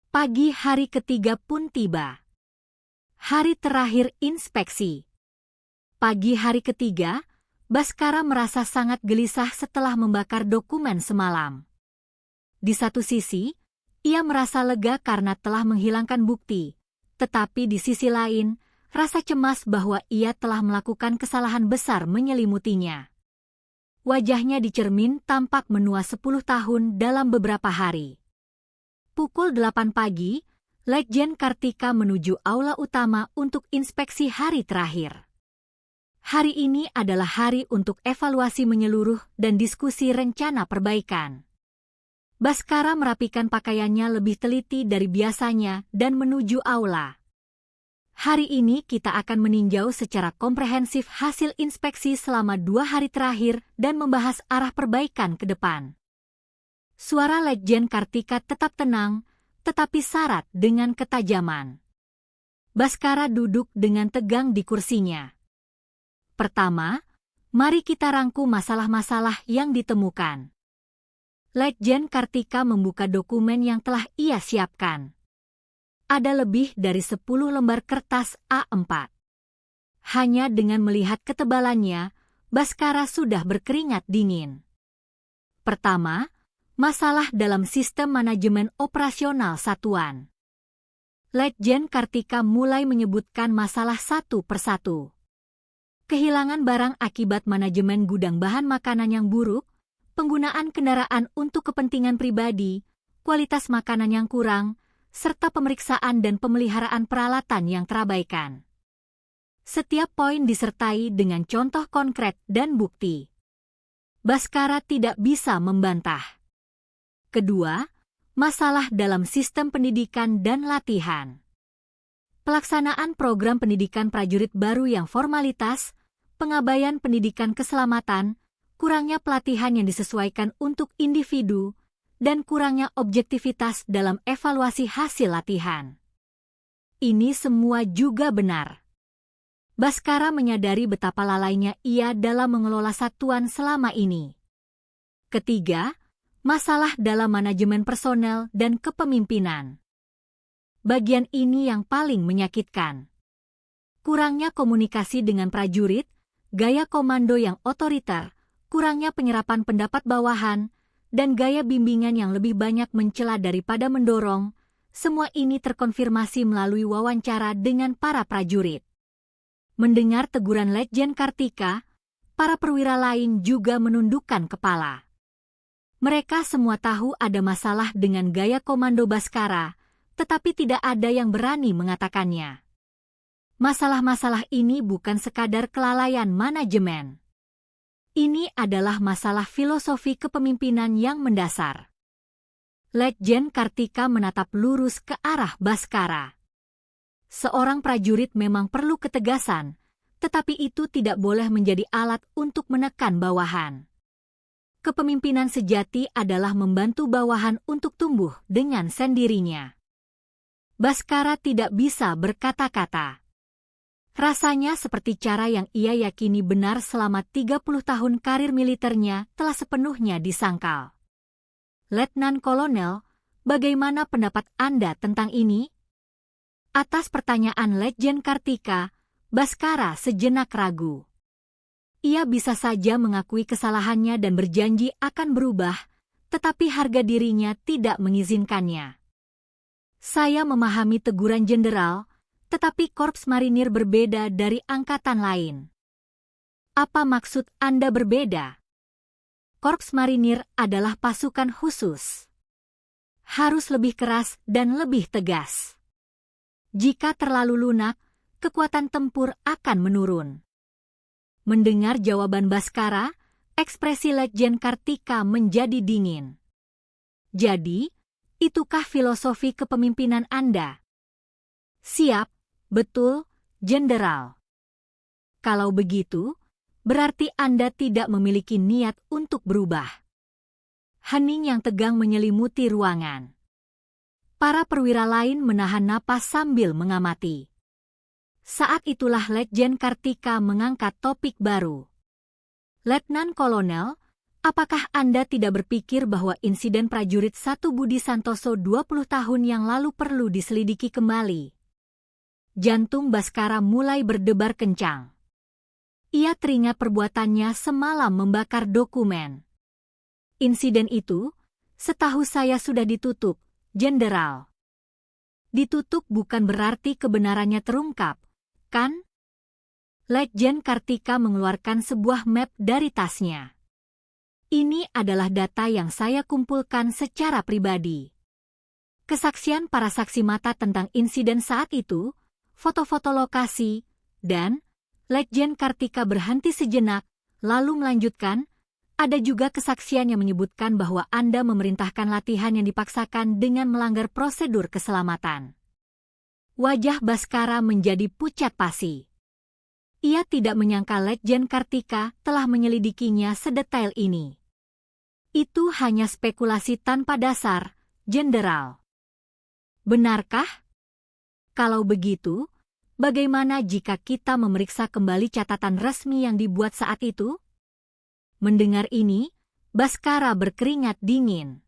Pagi hari ketiga pun tiba. Hari terakhir inspeksi. Pagi hari ketiga, Bhaskara merasa sangat gelisah setelah membakar dokumen semalam. Di satu sisi, ia merasa lega karena telah menghilangkan bukti, tetapi di sisi lain, rasa cemas bahwa ia telah melakukan kesalahan besar menyelimutinya. Wajahnya di cermin tampak menua 10 tahun dalam beberapa hari. Pukul 8 pagi, Letjen Kartika menuju aula utama untuk inspeksi hari terakhir. Hari ini adalah hari untuk evaluasi menyeluruh dan diskusi rencana perbaikan. Bhaskara merapikan pakaiannya lebih teliti dari biasanya dan menuju aula. Hari ini kita akan meninjau secara komprehensif hasil inspeksi selama 2 hari terakhir dan membahas arah perbaikan ke depan. Suara Letjen Kartika tetap tenang, tetapi syarat dengan ketajaman. Bhaskara duduk dengan tegang di kursinya. Pertama, mari kita rangkum masalah-masalah yang ditemukan. Letjen Kartika membuka dokumen yang telah ia siapkan. Ada lebih dari 10 lembar kertas A4. Hanya dengan melihat ketebalannya, Bhaskara sudah berkeringat dingin. Pertama, masalah dalam sistem manajemen operasional satuan. Letjen Kartika mulai menyebutkan masalah satu persatu. Kehilangan barang akibat manajemen gudang bahan makanan yang buruk, penggunaan kendaraan untuk kepentingan pribadi, kualitas makanan yang kurang, serta pemeriksaan dan pemeliharaan peralatan yang terabaikan. Setiap poin disertai dengan contoh konkret dan bukti. Bhaskara tidak bisa membantah. Kedua, masalah dalam sistem pendidikan dan latihan. Pelaksanaan program pendidikan prajurit baru yang formalitas, pengabaian pendidikan keselamatan, kurangnya pelatihan yang disesuaikan untuk individu, dan kurangnya objektivitas dalam evaluasi hasil latihan. Ini semua juga benar. Bhaskara menyadari betapa lalainya ia dalam mengelola satuan selama ini. Ketiga, masalah dalam manajemen personel dan kepemimpinan. Bagian ini yang paling menyakitkan. Kurangnya komunikasi dengan prajurit, gaya komando yang otoriter, kurangnya penyerapan pendapat bawahan, dan gaya bimbingan yang lebih banyak mencela daripada mendorong, semua ini terkonfirmasi melalui wawancara dengan para prajurit. Mendengar teguran Letjen Kartika, para perwira lain juga menundukkan kepala. Mereka semua tahu ada masalah dengan gaya komando Bhaskara, tetapi tidak ada yang berani mengatakannya. Masalah-masalah ini bukan sekadar kelalaian manajemen. Ini adalah masalah filosofi kepemimpinan yang mendasar. Letjen Kartika menatap lurus ke arah Baskara. Seorang prajurit memang perlu ketegasan, tetapi itu tidak boleh menjadi alat untuk menekan bawahan. Kepemimpinan sejati adalah membantu bawahan untuk tumbuh dengan sendirinya. Baskara tidak bisa berkata-kata. Rasanya seperti cara yang ia yakini benar selama 30 tahun karir militernya telah sepenuhnya disangkal. Letnan Kolonel, bagaimana pendapat Anda tentang ini? Atas pertanyaan Letjen Kartika, Baskara sejenak ragu. Ia bisa saja mengakui kesalahannya dan berjanji akan berubah, tetapi harga dirinya tidak mengizinkannya. Saya memahami teguran jenderal, tetapi Korps Marinir berbeda dari angkatan lain. Apa maksud Anda berbeda? Korps Marinir adalah pasukan khusus. Harus lebih keras dan lebih tegas. Jika terlalu lunak, kekuatan tempur akan menurun. Mendengar jawaban Baskara, ekspresi Letjen Kartika menjadi dingin. Jadi, itukah filosofi kepemimpinan Anda? Siap, betul, Jenderal. Kalau begitu, berarti Anda tidak memiliki niat untuk berubah. Hening yang tegang menyelimuti ruangan. Para perwira lain menahan napas sambil mengamati. Saat itulah Letjen Kartika mengangkat topik baru. Letnan Kolonel, apakah Anda tidak berpikir bahwa insiden prajurit 1 Budi Santoso 20 tahun yang lalu perlu diselidiki kembali? Jantung Baskara mulai berdebar kencang. Ia teringat perbuatannya semalam membakar dokumen. Insiden itu, setahu saya sudah ditutup, Jenderal. Ditutup bukan berarti kebenarannya terungkap, kan? Letjen Kartika mengeluarkan sebuah map dari tasnya. Ini adalah data yang saya kumpulkan secara pribadi. Kesaksian para saksi mata tentang insiden saat itu, foto-foto lokasi, dan Letjen Kartika berhenti sejenak, lalu melanjutkan, ada juga kesaksian yang menyebutkan bahwa Anda memerintahkan latihan yang dipaksakan dengan melanggar prosedur keselamatan. Wajah Baskara menjadi pucat pasi. Ia tidak menyangka Letjen Kartika telah menyelidikinya sedetail ini. Itu hanya spekulasi tanpa dasar, Jenderal. Benarkah? Kalau begitu, bagaimana jika kita memeriksa kembali catatan resmi yang dibuat saat itu? Mendengar ini, Baskara berkeringat dingin.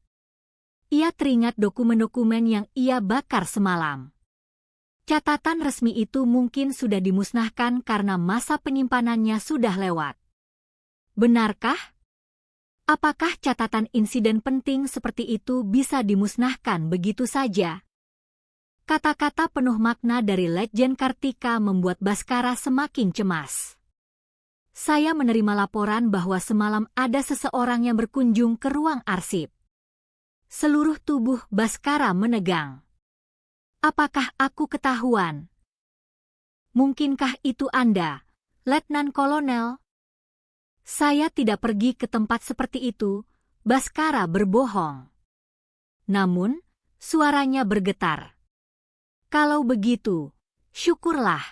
Ia teringat dokumen-dokumen yang ia bakar semalam. Catatan resmi itu mungkin sudah dimusnahkan karena masa penyimpanannya sudah lewat. Benarkah? Apakah catatan insiden penting seperti itu bisa dimusnahkan begitu saja? Kata-kata penuh makna dari Letjen Kartika membuat Baskara semakin cemas. Saya menerima laporan bahwa semalam ada seseorang yang berkunjung ke ruang arsip. Seluruh tubuh Baskara menegang. Apakah aku ketahuan? Mungkinkah itu Anda, Letnan Kolonel? Saya tidak pergi ke tempat seperti itu, Baskara berbohong. Namun, suaranya bergetar. Kalau begitu, syukurlah.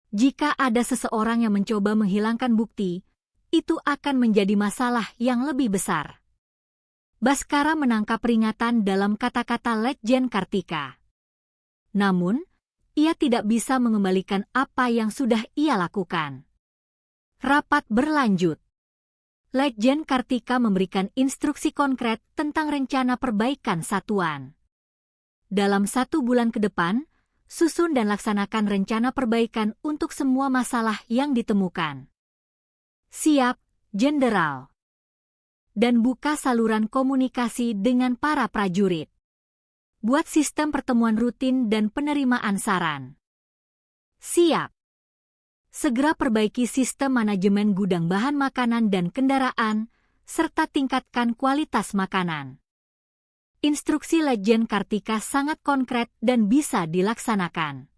Jika ada seseorang yang mencoba menghilangkan bukti, itu akan menjadi masalah yang lebih besar. Baskara menangkap peringatan dalam kata-kata Letjen Kartika. Namun, ia tidak bisa mengembalikan apa yang sudah ia lakukan. Rapat berlanjut. Letjen Kartika memberikan instruksi konkret tentang rencana perbaikan satuan. Dalam 1 bulan ke depan, susun dan laksanakan rencana perbaikan untuk semua masalah yang ditemukan. Siap, Jenderal. Dan buka saluran komunikasi dengan para prajurit. Buat sistem pertemuan rutin dan penerimaan saran. Siap. Segera perbaiki sistem manajemen gudang bahan makanan dan kendaraan, serta tingkatkan kualitas makanan. Instruksi Letjen Kartika sangat konkret dan bisa dilaksanakan.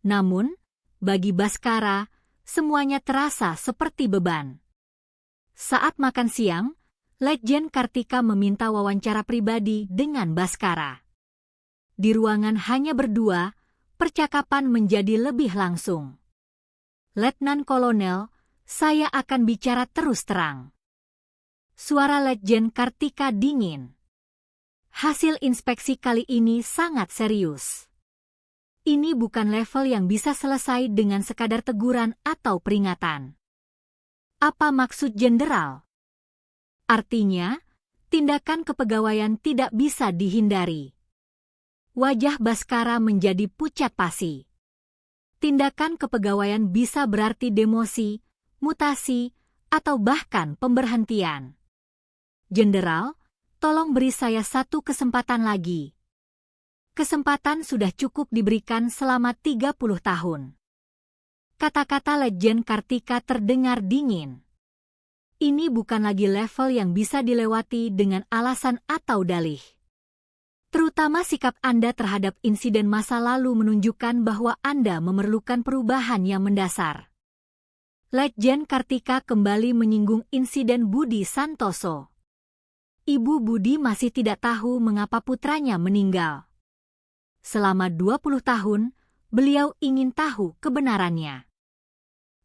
Namun, bagi Baskara, semuanya terasa seperti beban. Saat makan siang, Letjen Kartika meminta wawancara pribadi dengan Baskara. Di ruangan hanya berdua, percakapan menjadi lebih langsung. "Letnan Kolonel, saya akan bicara terus terang." Suara Letjen Kartika dingin. "Hasil inspeksi kali ini sangat serius. Ini bukan level yang bisa selesai dengan sekadar teguran atau peringatan." "Apa maksud Jenderal?" "Artinya, tindakan kepegawaian tidak bisa dihindari." Wajah Baskara menjadi pucat pasi. Tindakan kepegawaian bisa berarti demosi, mutasi, atau bahkan pemberhentian. "Jenderal, tolong beri saya satu kesempatan lagi." Kesempatan sudah cukup diberikan selama 30 tahun. Kata-kata Letjen Kartika terdengar dingin. Ini bukan lagi level yang bisa dilewati dengan alasan atau dalih. Terutama sikap Anda terhadap insiden masa lalu menunjukkan bahwa Anda memerlukan perubahan yang mendasar. Letjen Kartika kembali menyinggung insiden Budi Santoso. Ibu Budi masih tidak tahu mengapa putranya meninggal. Selama 20 tahun, beliau ingin tahu kebenarannya.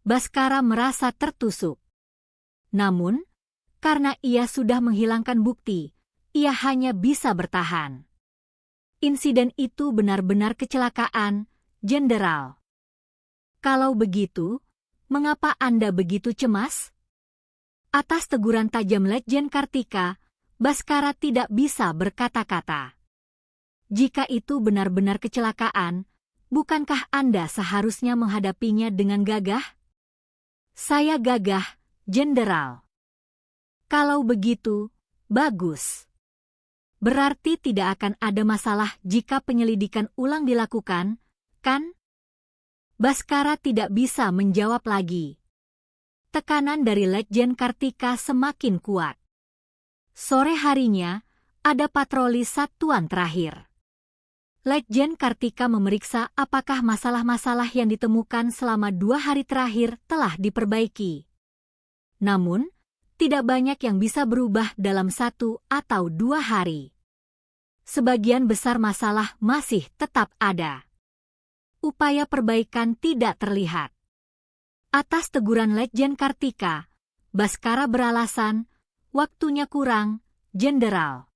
Baskara merasa tertusuk. Namun, karena ia sudah menghilangkan bukti, ia hanya bisa bertahan. "Insiden itu benar-benar kecelakaan, Jenderal." "Kalau begitu, mengapa Anda begitu cemas?" Atas teguran tajam Letjen Kartika, Baskara tidak bisa berkata-kata. "Jika itu benar-benar kecelakaan, bukankah Anda seharusnya menghadapinya dengan gagah?" "Saya gagah, Jenderal." "Kalau begitu, bagus. Berarti tidak akan ada masalah jika penyelidikan ulang dilakukan, kan?" Baskara tidak bisa menjawab lagi. Tekanan dari Letjen Kartika semakin kuat. Sore harinya, ada patroli satuan terakhir. Letjen Kartika memeriksa apakah masalah-masalah yang ditemukan selama 2 hari terakhir telah diperbaiki. Namun, tidak banyak yang bisa berubah dalam 1 atau 2 hari. Sebagian besar masalah masih tetap ada. Upaya perbaikan tidak terlihat. Atas teguran Letjen Kartika, Baskara beralasan, "Waktunya kurang, Jenderal."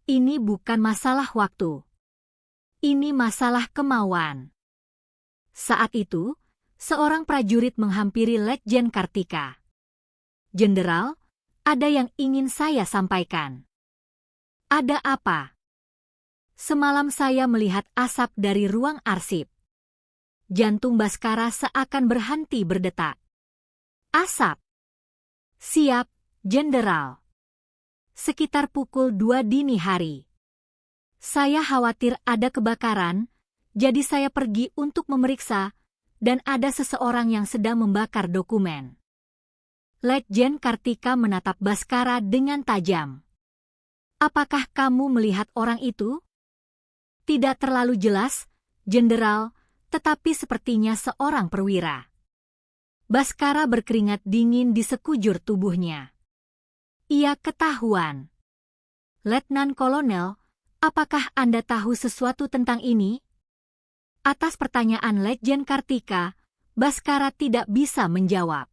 "Ini bukan masalah waktu. Ini masalah kemauan." Saat itu, seorang prajurit menghampiri Letjen Kartika. "Jenderal, ada yang ingin saya sampaikan." "Ada apa?" "Semalam saya melihat asap dari ruang arsip." Jantung Baskara seakan berhenti berdetak. "Asap?" "Siap, Jenderal." "Sekitar pukul 2 dini hari. Saya khawatir ada kebakaran, jadi saya pergi untuk memeriksa, dan ada seseorang yang sedang membakar dokumen." Letjen Kartika menatap Baskara dengan tajam. "Apakah kamu melihat orang itu?" "Tidak terlalu jelas, Jenderal, tetapi sepertinya seorang perwira." Baskara berkeringat dingin di sekujur tubuhnya. Ia ketahuan. "Letnan Kolonel, apakah Anda tahu sesuatu tentang ini?" Atas pertanyaan Letjen Kartika, Baskara tidak bisa menjawab.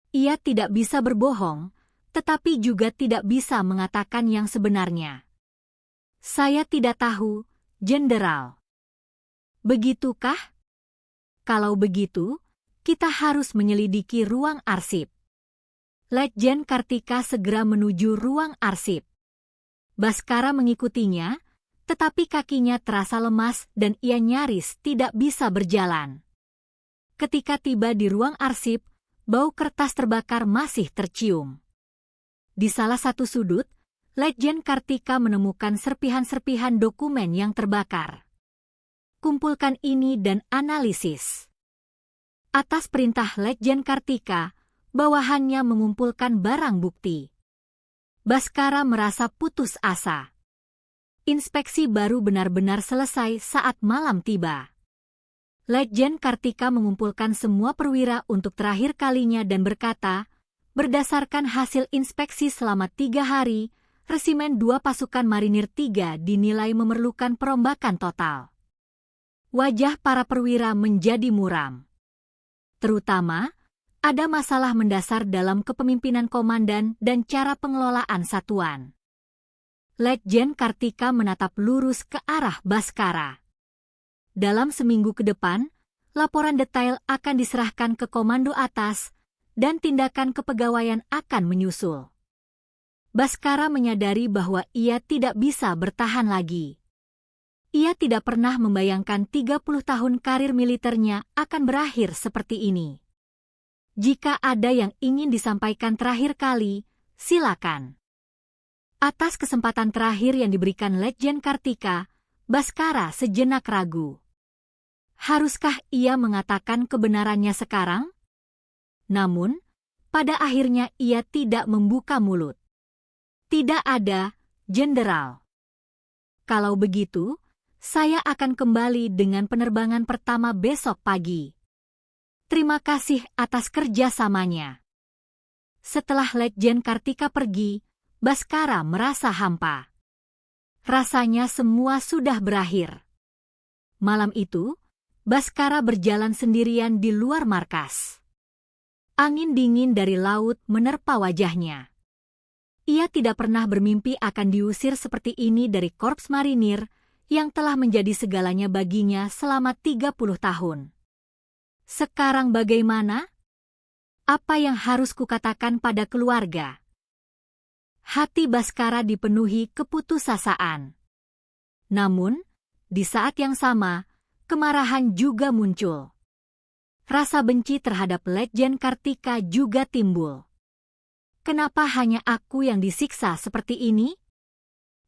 Ia tidak bisa berbohong, tetapi juga tidak bisa mengatakan yang sebenarnya. "Saya tidak tahu, Jenderal." "Begitukah? Kalau begitu, kita harus menyelidiki ruang arsip." Letjen Kartika segera menuju ruang arsip. Baskara mengikutinya, tetapi kakinya terasa lemas dan ia nyaris tidak bisa berjalan. Ketika tiba di ruang arsip, bau kertas terbakar masih tercium. Di salah satu sudut, Letjen Kartika menemukan serpihan-serpihan dokumen yang terbakar. "Kumpulkan ini dan analisis." Atas perintah Letjen Kartika, bawahannya mengumpulkan barang bukti. Baskara merasa putus asa. Inspeksi baru benar-benar selesai saat malam tiba. Letjen Kartika mengumpulkan semua perwira untuk terakhir kalinya dan berkata, berdasarkan hasil inspeksi selama 3 hari, Resimen 2 Pasukan Marinir 3 dinilai memerlukan perombakan total. Wajah para perwira menjadi muram. Terutama, ada masalah mendasar dalam kepemimpinan komandan dan cara pengelolaan satuan. Letjen Kartika menatap lurus ke arah Baskara. Dalam seminggu ke depan, laporan detail akan diserahkan ke komando atas dan tindakan kepegawaian akan menyusul. Baskara menyadari bahwa ia tidak bisa bertahan lagi. Ia tidak pernah membayangkan 30 tahun karir militernya akan berakhir seperti ini. Jika ada yang ingin disampaikan terakhir kali, silakan. Atas kesempatan terakhir yang diberikan Letjen Kartika, Baskara sejenak ragu. Haruskah ia mengatakan kebenarannya sekarang? Namun, pada akhirnya ia tidak membuka mulut. Tidak ada, Jenderal. Kalau begitu, saya akan kembali dengan penerbangan pertama besok pagi. Terima kasih atas kerjasamanya. Setelah Letjen Kartika pergi, Baskara merasa hampa. Rasanya semua sudah berakhir. Malam itu, Baskara berjalan sendirian di luar markas. Angin dingin dari laut menerpa wajahnya. Ia tidak pernah bermimpi akan diusir seperti ini dari Korps Marinir yang telah menjadi segalanya baginya selama 30 tahun. Sekarang bagaimana? Apa yang harus kukatakan pada keluarga? Hati Baskara dipenuhi keputusasaan. Namun, di saat yang sama, kemarahan juga muncul. Rasa benci terhadap Letjen Kartika juga timbul. Kenapa hanya aku yang disiksa seperti ini?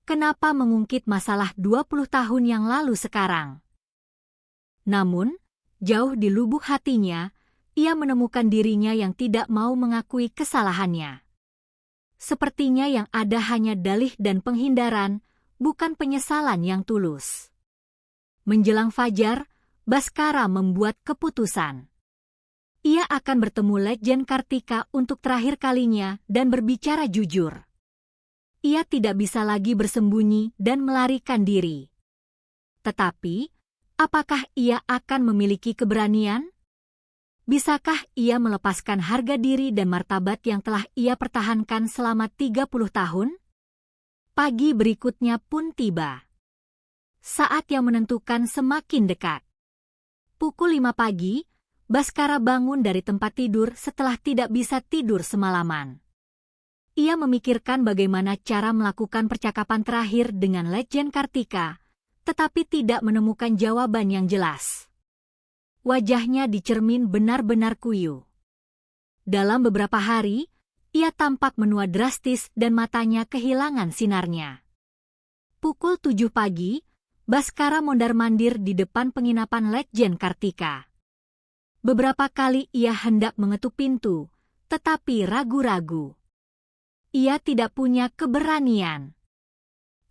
Kenapa mengungkit masalah 20 tahun yang lalu sekarang? Namun, jauh di lubuk hatinya, ia menemukan dirinya yang tidak mau mengakui kesalahannya. Sepertinya yang ada hanya dalih dan penghindaran, bukan penyesalan yang tulus. Menjelang fajar, Baskara membuat keputusan. Ia akan bertemu Letjen Kartika untuk terakhir kalinya dan berbicara jujur. Ia tidak bisa lagi bersembunyi dan melarikan diri. Tetapi, apakah ia akan memiliki keberanian? Bisakah ia melepaskan harga diri dan martabat yang telah ia pertahankan selama 30 tahun? Pagi berikutnya pun tiba. Saat yang menentukan semakin dekat. Pukul 5 pagi, Baskara bangun dari tempat tidur setelah tidak bisa tidur semalaman. Ia memikirkan bagaimana cara melakukan percakapan terakhir dengan Letjen Kartika, tetapi tidak menemukan jawaban yang jelas. Wajahnya di cermin benar-benar kuyu. Dalam beberapa hari, ia tampak menua drastis dan matanya kehilangan sinarnya. Pukul 7 pagi, Baskara mondar-mandir di depan penginapan Letjen Kartika. Beberapa kali ia hendak mengetuk pintu, tetapi ragu-ragu. Ia tidak punya keberanian.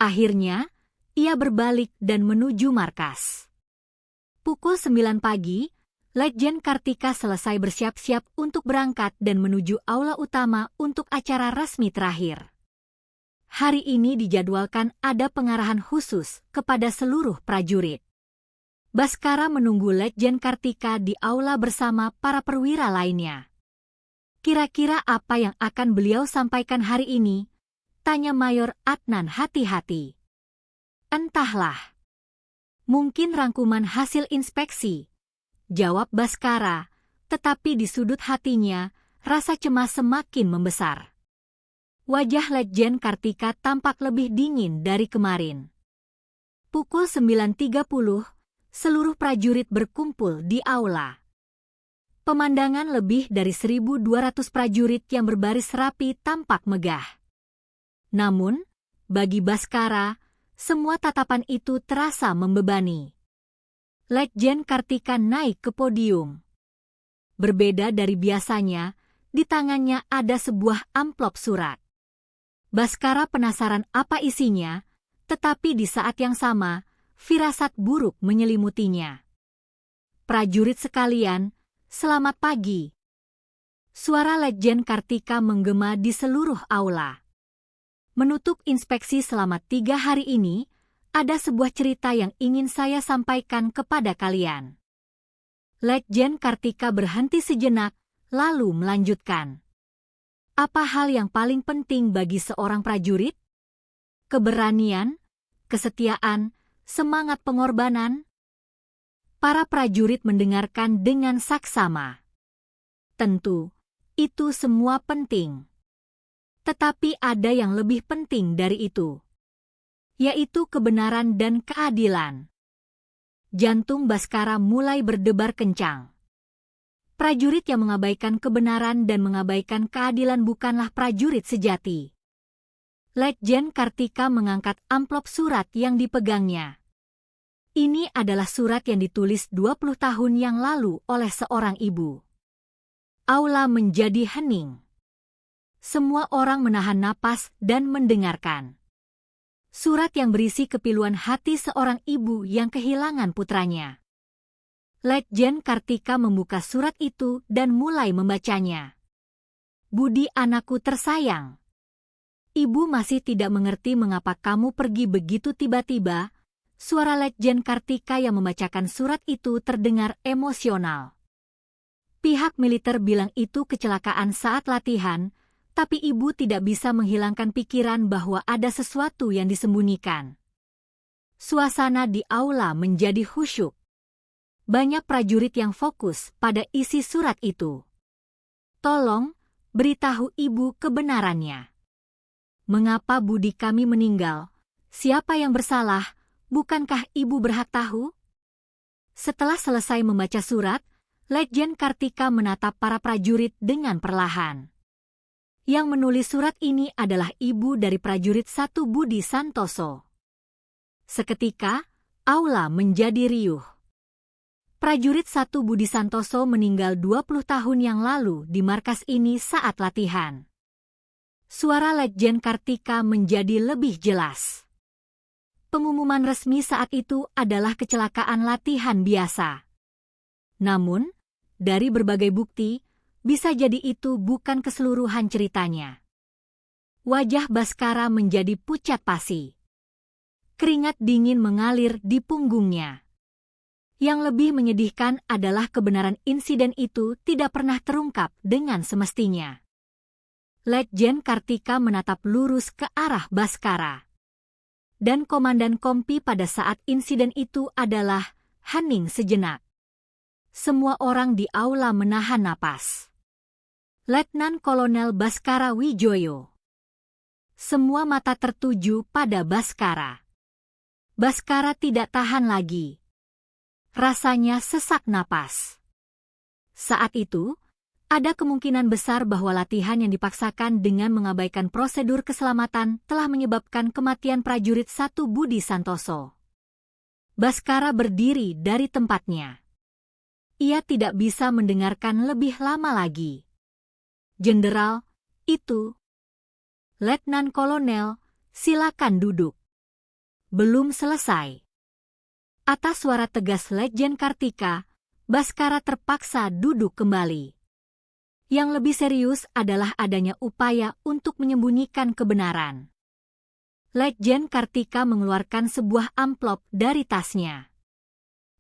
Akhirnya, ia berbalik dan menuju markas. Pukul 9 pagi, Letjen Kartika selesai bersiap-siap untuk berangkat dan menuju aula utama untuk acara resmi terakhir. Hari ini dijadwalkan ada pengarahan khusus kepada seluruh prajurit. Baskara menunggu Letjen Kartika di aula bersama para perwira lainnya. Kira-kira apa yang akan beliau sampaikan hari ini? Tanya Mayor Adnan hati-hati. Entahlah. Mungkin rangkuman hasil inspeksi. Jawab Baskara, tetapi di sudut hatinya, rasa cemas semakin membesar. Wajah Letjen Kartika tampak lebih dingin dari kemarin. Pukul 9.30, seluruh prajurit berkumpul di aula. Pemandangan lebih dari 1.200 prajurit yang berbaris rapi tampak megah. Namun, bagi Baskara, semua tatapan itu terasa membebani. Letjen Kartika naik ke podium. Berbeda dari biasanya, di tangannya ada sebuah amplop surat. Baskara penasaran apa isinya, tetapi di saat yang sama, firasat buruk menyelimutinya. Prajurit sekalian, selamat pagi. Suara Letjen Kartika menggema di seluruh aula. Menutup inspeksi selama 3 hari ini, ada sebuah cerita yang ingin saya sampaikan kepada kalian. Letjen Kartika berhenti sejenak, lalu melanjutkan. Apa hal yang paling penting bagi seorang prajurit? Keberanian, kesetiaan, semangat pengorbanan. Para prajurit mendengarkan dengan saksama. Tentu, itu semua penting. Tetapi ada yang lebih penting dari itu, yaitu kebenaran dan keadilan. Jantung Baskara mulai berdebar kencang. Prajurit yang mengabaikan kebenaran dan mengabaikan keadilan bukanlah prajurit sejati. Letjen Kartika mengangkat amplop surat yang dipegangnya. Ini adalah surat yang ditulis 20 tahun yang lalu oleh seorang ibu. Aula menjadi hening. Semua orang menahan napas dan mendengarkan. Surat yang berisi kepiluan hati seorang ibu yang kehilangan putranya. Letjen Kartika membuka surat itu dan mulai membacanya. Budi anakku tersayang. Ibu masih tidak mengerti mengapa kamu pergi begitu tiba-tiba. Suara Letjen Kartika yang membacakan surat itu terdengar emosional. Pihak militer bilang itu kecelakaan saat latihan, tapi ibu tidak bisa menghilangkan pikiran bahwa ada sesuatu yang disembunyikan. Suasana di aula menjadi khusyuk. Banyak prajurit yang fokus pada isi surat itu. Tolong, beritahu ibu kebenarannya. Mengapa budi kami meninggal? Siapa yang bersalah? Bukankah ibu berhak tahu? Setelah selesai membaca surat, Letjen Kartika menatap para prajurit dengan perlahan. Yang menulis surat ini adalah ibu dari prajurit 1 Budi Santoso. Seketika, aula menjadi riuh. Prajurit 1 Budi Santoso meninggal 20 tahun yang lalu di markas ini saat latihan. Suara Letjen Kartika menjadi lebih jelas. Pengumuman resmi saat itu adalah kecelakaan latihan biasa. Namun, dari berbagai bukti, bisa jadi itu bukan keseluruhan ceritanya. Wajah Baskara menjadi pucat pasi. Keringat dingin mengalir di punggungnya. Yang lebih menyedihkan adalah kebenaran insiden itu tidak pernah terungkap dengan semestinya. Letjen Kartika menatap lurus ke arah Baskara. Dan Komandan Kompi pada saat insiden itu adalah hening sejenak. Semua orang di aula menahan napas. Letnan Kolonel Baskara Wijoyo. Semua mata tertuju pada Baskara. Baskara tidak tahan lagi. Rasanya sesak napas. Saat itu, ada kemungkinan besar bahwa latihan yang dipaksakan dengan mengabaikan prosedur keselamatan telah menyebabkan kematian prajurit 1 Budi Santoso. Baskara berdiri dari tempatnya. Ia tidak bisa mendengarkan lebih lama lagi. Jenderal, itu. Letnan Kolonel, silakan duduk. Belum selesai. Atas suara tegas Letjen Kartika, Baskara terpaksa duduk kembali. Yang lebih serius adalah adanya upaya untuk menyembunyikan kebenaran. Letjen Kartika mengeluarkan sebuah amplop dari tasnya.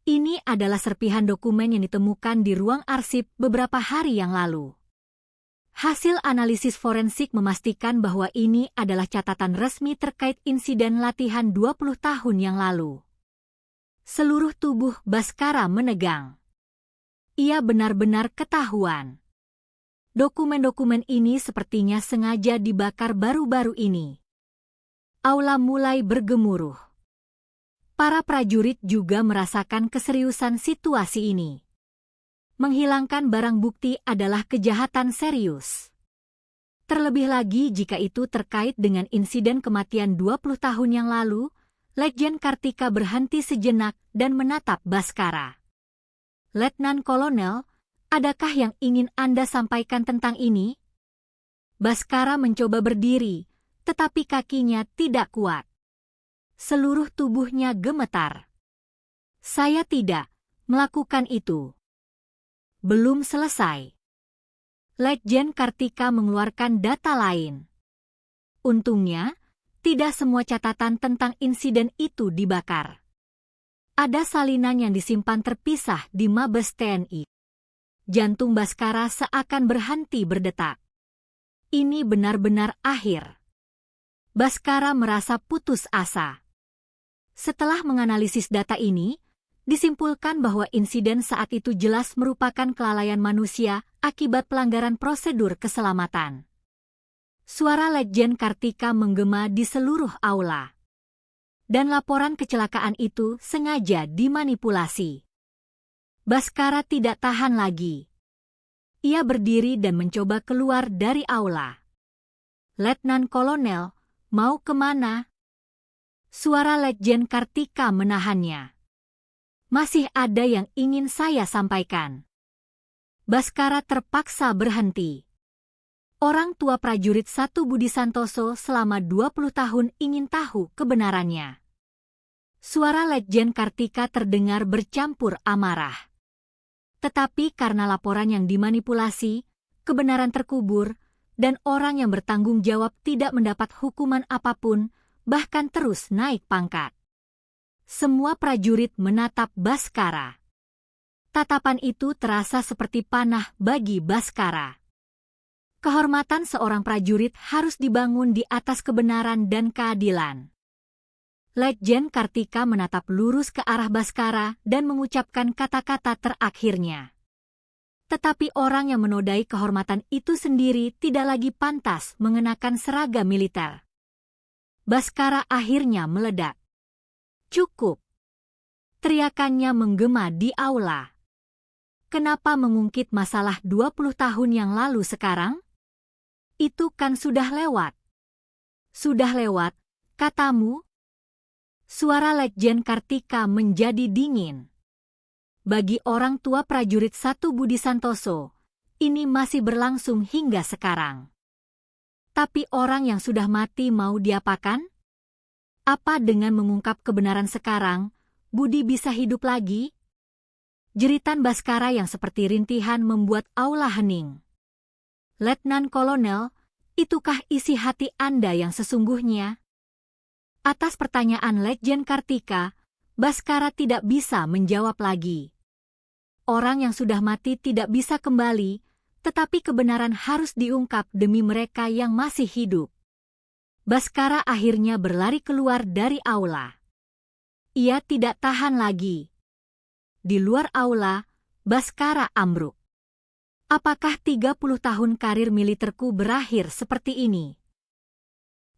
Ini adalah serpihan dokumen yang ditemukan di ruang arsip beberapa hari yang lalu. Hasil analisis forensik memastikan bahwa ini adalah catatan resmi terkait insiden latihan 20 tahun yang lalu. Seluruh tubuh Baskara menegang. Ia benar-benar ketahuan. Dokumen-dokumen ini sepertinya sengaja dibakar baru-baru ini. Aula mulai bergemuruh. Para prajurit juga merasakan keseriusan situasi ini. Menghilangkan barang bukti adalah kejahatan serius. Terlebih lagi jika itu terkait dengan insiden kematian 20 tahun yang lalu, Letjen Kartika berhenti sejenak dan menatap Baskara. Letnan Kolonel, adakah yang ingin Anda sampaikan tentang ini? Baskara mencoba berdiri, tetapi kakinya tidak kuat. Seluruh tubuhnya gemetar. Saya tidak, melakukan itu. Belum selesai. Letjen Kartika mengeluarkan data lain. Untungnya, tidak semua catatan tentang insiden itu dibakar. Ada salinan yang disimpan terpisah di Mabes TNI. Jantung Baskara seakan berhenti berdetak. Ini benar-benar akhir. Baskara merasa putus asa. Setelah menganalisis data ini, disimpulkan bahwa insiden saat itu jelas merupakan kelalaian manusia akibat pelanggaran prosedur keselamatan. Suara Letjen Kartika menggema di seluruh aula. Dan laporan kecelakaan itu sengaja dimanipulasi. Baskara tidak tahan lagi. Ia berdiri dan mencoba keluar dari aula. Letnan Kolonel, mau kemana? Suara Letjen Kartika menahannya. Masih ada yang ingin saya sampaikan. Baskara terpaksa berhenti. Orang tua prajurit 1 Budi Santoso selama 20 tahun ingin tahu kebenarannya. Suara Letjen Kartika terdengar bercampur amarah. Tetapi karena laporan yang dimanipulasi, kebenaran terkubur, dan orang yang bertanggung jawab tidak mendapat hukuman apapun, bahkan terus naik pangkat. Semua prajurit menatap Baskara. Tatapan itu terasa seperti panah bagi Baskara. Kehormatan seorang prajurit harus dibangun di atas kebenaran dan keadilan. Letjen Kartika menatap lurus ke arah Baskara dan mengucapkan kata-kata terakhirnya. Tetapi orang yang menodai kehormatan itu sendiri tidak lagi pantas mengenakan seragam militer. Baskara akhirnya meledak. Cukup. Teriakannya menggema di aula. Kenapa mengungkit masalah 20 tahun yang lalu sekarang? Itu kan sudah lewat. Sudah lewat, katamu? Suara Letjen Kartika menjadi dingin. Bagi orang tua prajurit 1 Budi Santoso, ini masih berlangsung hingga sekarang. Tapi orang yang sudah mati mau diapakan? Apa dengan mengungkap kebenaran sekarang, Budi bisa hidup lagi? Jeritan Baskara yang seperti rintihan membuat aula hening. Letnan Kolonel, itukah isi hati Anda yang sesungguhnya? Atas pertanyaan Letjen Kartika, Baskara tidak bisa menjawab lagi. Orang yang sudah mati tidak bisa kembali, tetapi kebenaran harus diungkap demi mereka yang masih hidup. Baskara akhirnya berlari keluar dari aula. Ia tidak tahan lagi. Di luar aula, Baskara ambruk. Apakah 30 tahun karir militerku berakhir seperti ini?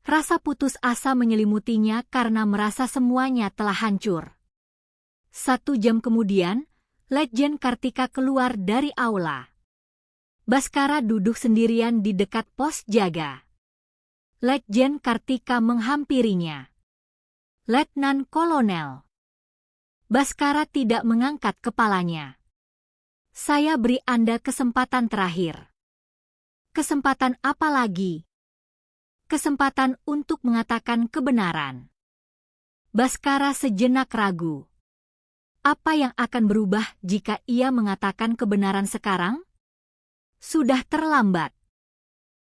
Rasa putus asa menyelimutinya karena merasa semuanya telah hancur. 1 jam kemudian, Letjen Kartika keluar dari aula. Baskara duduk sendirian di dekat pos jaga. Letjen Kartika menghampirinya. Letnan Kolonel. Baskara tidak mengangkat kepalanya. Saya beri Anda kesempatan terakhir. Kesempatan apa lagi? Kesempatan untuk mengatakan kebenaran. Baskara sejenak ragu. Apa yang akan berubah jika ia mengatakan kebenaran sekarang? Sudah terlambat.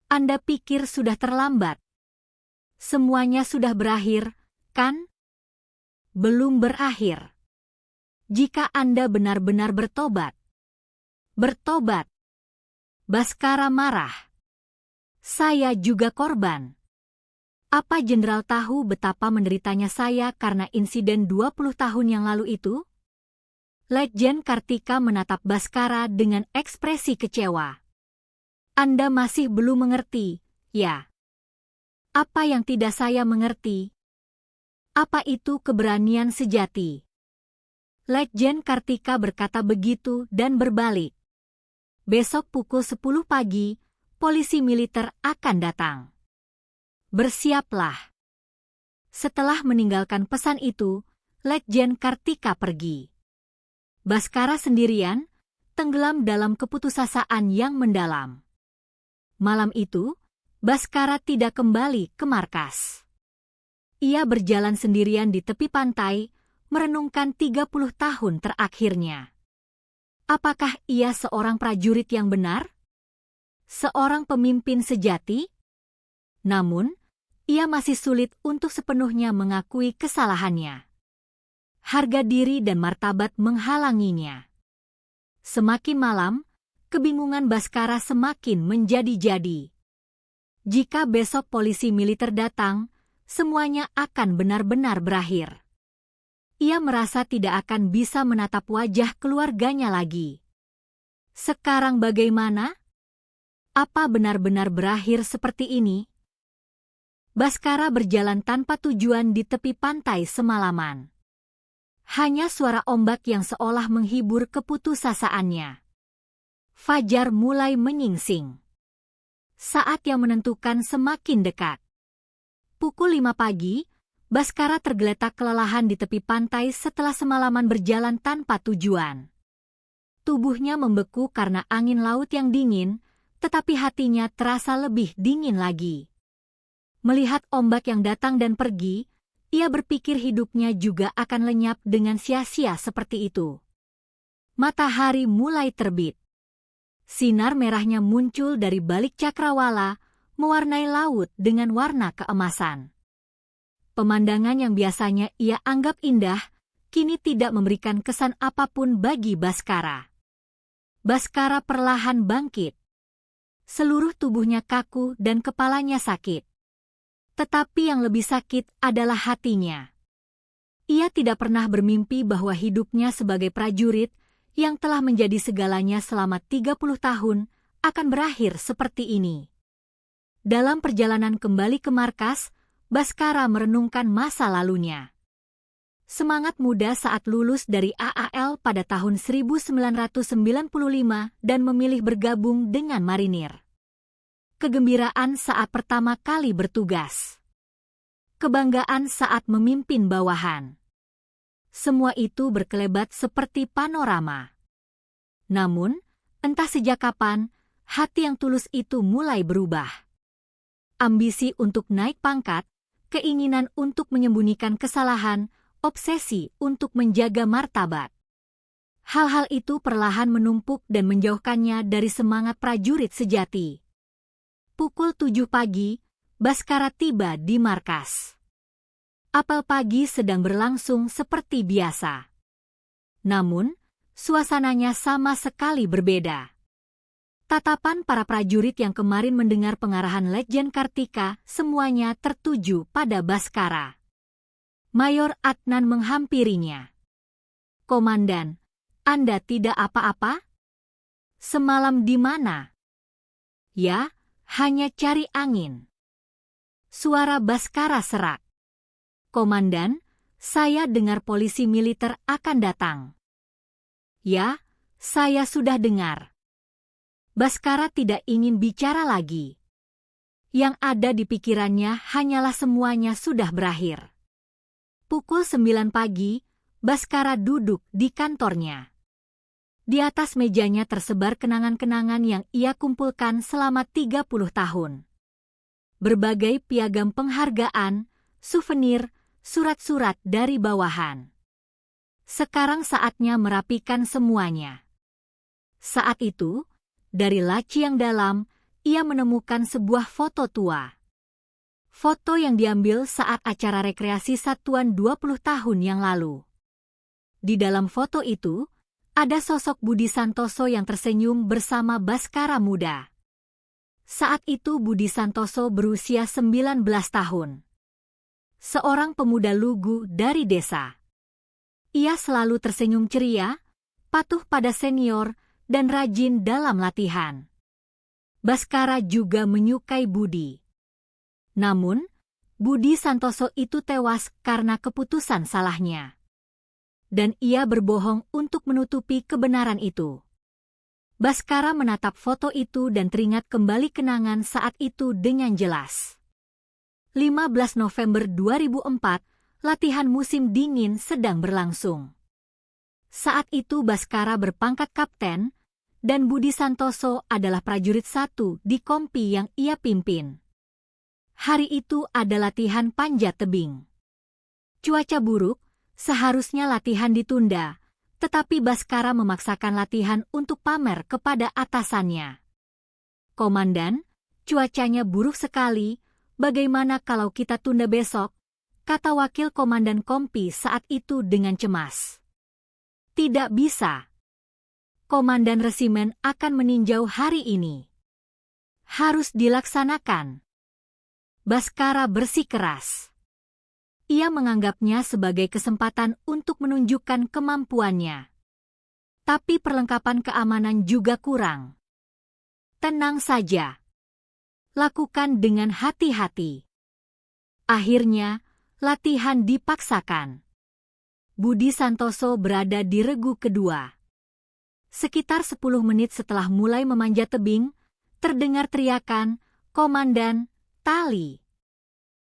Anda pikir sudah terlambat? Semuanya sudah berakhir, kan? Belum berakhir. Jika Anda benar-benar bertobat. Bertobat. Baskara marah. Saya juga korban. Apa Jenderal tahu betapa menderitanya saya karena insiden 20 tahun yang lalu itu? Letjen Kartika menatap Baskara dengan ekspresi kecewa. Anda masih belum mengerti, ya? Apa yang tidak saya mengerti? Apa itu keberanian sejati? Letjen Kartika berkata begitu dan berbalik. Besok pukul 10 pagi, polisi militer akan datang. Bersiaplah. Setelah meninggalkan pesan itu, Letjen Kartika pergi. Baskara sendirian, tenggelam dalam keputusasaan yang mendalam. Malam itu, Baskara tidak kembali ke markas. Ia berjalan sendirian di tepi pantai, merenungkan 30 tahun terakhirnya. Apakah ia seorang prajurit yang benar? Seorang pemimpin sejati? Namun, ia masih sulit untuk sepenuhnya mengakui kesalahannya. Harga diri dan martabat menghalanginya. Semakin malam, kebingungan Baskara semakin menjadi-jadi. Jika besok polisi militer datang, semuanya akan benar-benar berakhir. Ia merasa tidak akan bisa menatap wajah keluarganya lagi. Sekarang bagaimana? Apa benar-benar berakhir seperti ini? Baskara berjalan tanpa tujuan di tepi pantai semalaman. Hanya suara ombak yang seolah menghibur keputusasaannya. Fajar mulai menyingsing. Saat yang menentukan semakin dekat. Pukul 5 pagi, Baskara tergeletak kelelahan di tepi pantai setelah semalaman berjalan tanpa tujuan. Tubuhnya membeku karena angin laut yang dingin, tetapi hatinya terasa lebih dingin lagi. Melihat ombak yang datang dan pergi, ia berpikir hidupnya juga akan lenyap dengan sia-sia seperti itu. Matahari mulai terbit. Sinar merahnya muncul dari balik cakrawala, mewarnai laut dengan warna keemasan. Pemandangan yang biasanya ia anggap indah, kini tidak memberikan kesan apapun bagi Baskara. Baskara perlahan bangkit. Seluruh tubuhnya kaku dan kepalanya sakit. Tetapi yang lebih sakit adalah hatinya. Ia tidak pernah bermimpi bahwa hidupnya sebagai prajurit yang telah menjadi segalanya selama 30 tahun akan berakhir seperti ini. Dalam perjalanan kembali ke markas, Baskara merenungkan masa lalunya. Semangat muda saat lulus dari AAL pada tahun 1995 dan memilih bergabung dengan marinir. Kegembiraan saat pertama kali bertugas. Kebanggaan saat memimpin bawahan. Semua itu berkelebat seperti panorama. Namun, entah sejak kapan, hati yang tulus itu mulai berubah. Ambisi untuk naik pangkat, keinginan untuk menyembunyikan kesalahan, obsesi untuk menjaga martabat. Hal-hal itu perlahan menumpuk dan menjauhkannya dari semangat prajurit sejati. Pukul 7 pagi, Baskara tiba di markas. Apel pagi sedang berlangsung seperti biasa. Namun, suasananya sama sekali berbeda. Tatapan para prajurit yang kemarin mendengar pengarahan Letjen Kartika semuanya tertuju pada Baskara. Mayor Adnan menghampirinya. "Komandan, Anda tidak apa-apa? Semalam di mana?" "Ya, hanya cari angin." Suara Baskara serak. "Komandan, saya dengar polisi militer akan datang." "Ya, saya sudah dengar." Baskara tidak ingin bicara lagi. Yang ada di pikirannya hanyalah semuanya sudah berakhir. Pukul 9 pagi, Baskara duduk di kantornya. Di atas mejanya tersebar kenangan-kenangan yang ia kumpulkan selama 30 tahun. Berbagai piagam penghargaan, souvenir, surat-surat dari bawahan. Sekarang saatnya merapikan semuanya. Saat itu, dari laci yang dalam, ia menemukan sebuah foto tua. Foto yang diambil saat acara rekreasi satuan 20 tahun yang lalu. Di dalam foto itu, ada sosok Budi Santoso yang tersenyum bersama Baskara muda. Saat itu Budi Santoso berusia 19 tahun. Seorang pemuda lugu dari desa. Ia selalu tersenyum ceria, patuh pada senior, dan rajin dalam latihan. Baskara juga menyukai Budi. Namun, Budi Santoso itu tewas karena keputusan salahnya. Dan ia berbohong untuk menutupi kebenaran itu. Baskara menatap foto itu dan teringat kembali kenangan saat itu dengan jelas. 15 November 2004, latihan musim dingin sedang berlangsung. Saat itu Baskara berpangkat kapten, dan Budi Santoso adalah prajurit 1 di kompi yang ia pimpin. Hari itu ada latihan panjat tebing. Cuaca buruk, seharusnya latihan ditunda, Tetapi Baskara memaksakan latihan untuk pamer kepada atasannya. "Komandan, cuacanya buruk sekali, bagaimana kalau kita tunda besok?" kata Wakil Komandan Kompi saat itu dengan cemas. "Tidak bisa. Komandan resimen akan meninjau hari ini. Harus dilaksanakan." Baskara bersikeras. Ia menganggapnya sebagai kesempatan untuk menunjukkan kemampuannya. Tapi perlengkapan keamanan juga kurang. "Tenang saja. Lakukan dengan hati-hati." Akhirnya, latihan dipaksakan. Budi Santoso berada di regu kedua. Sekitar 10 menit setelah mulai memanjat tebing, terdengar teriakan, "Komandan, tali!"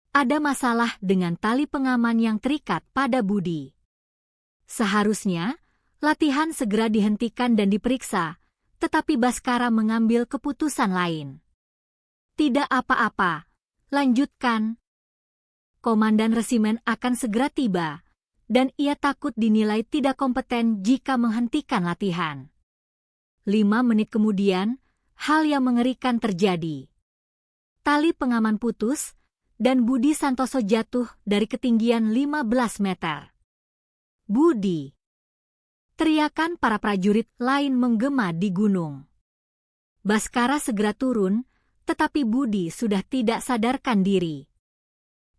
Ada masalah dengan tali pengaman yang terikat pada Budi. Seharusnya, latihan segera dihentikan dan diperiksa, tetapi Baskara mengambil keputusan lain. "Tidak apa-apa, lanjutkan. Komandan resimen akan segera tiba, dan ia takut dinilai tidak kompeten jika menghentikan latihan." 5 menit kemudian, hal yang mengerikan terjadi. Tali pengaman putus, dan Budi Santoso jatuh dari ketinggian 15 meter. "Budi!" Teriakan para prajurit lain menggema di gunung. Baskara segera turun, tetapi Budi sudah tidak sadarkan diri.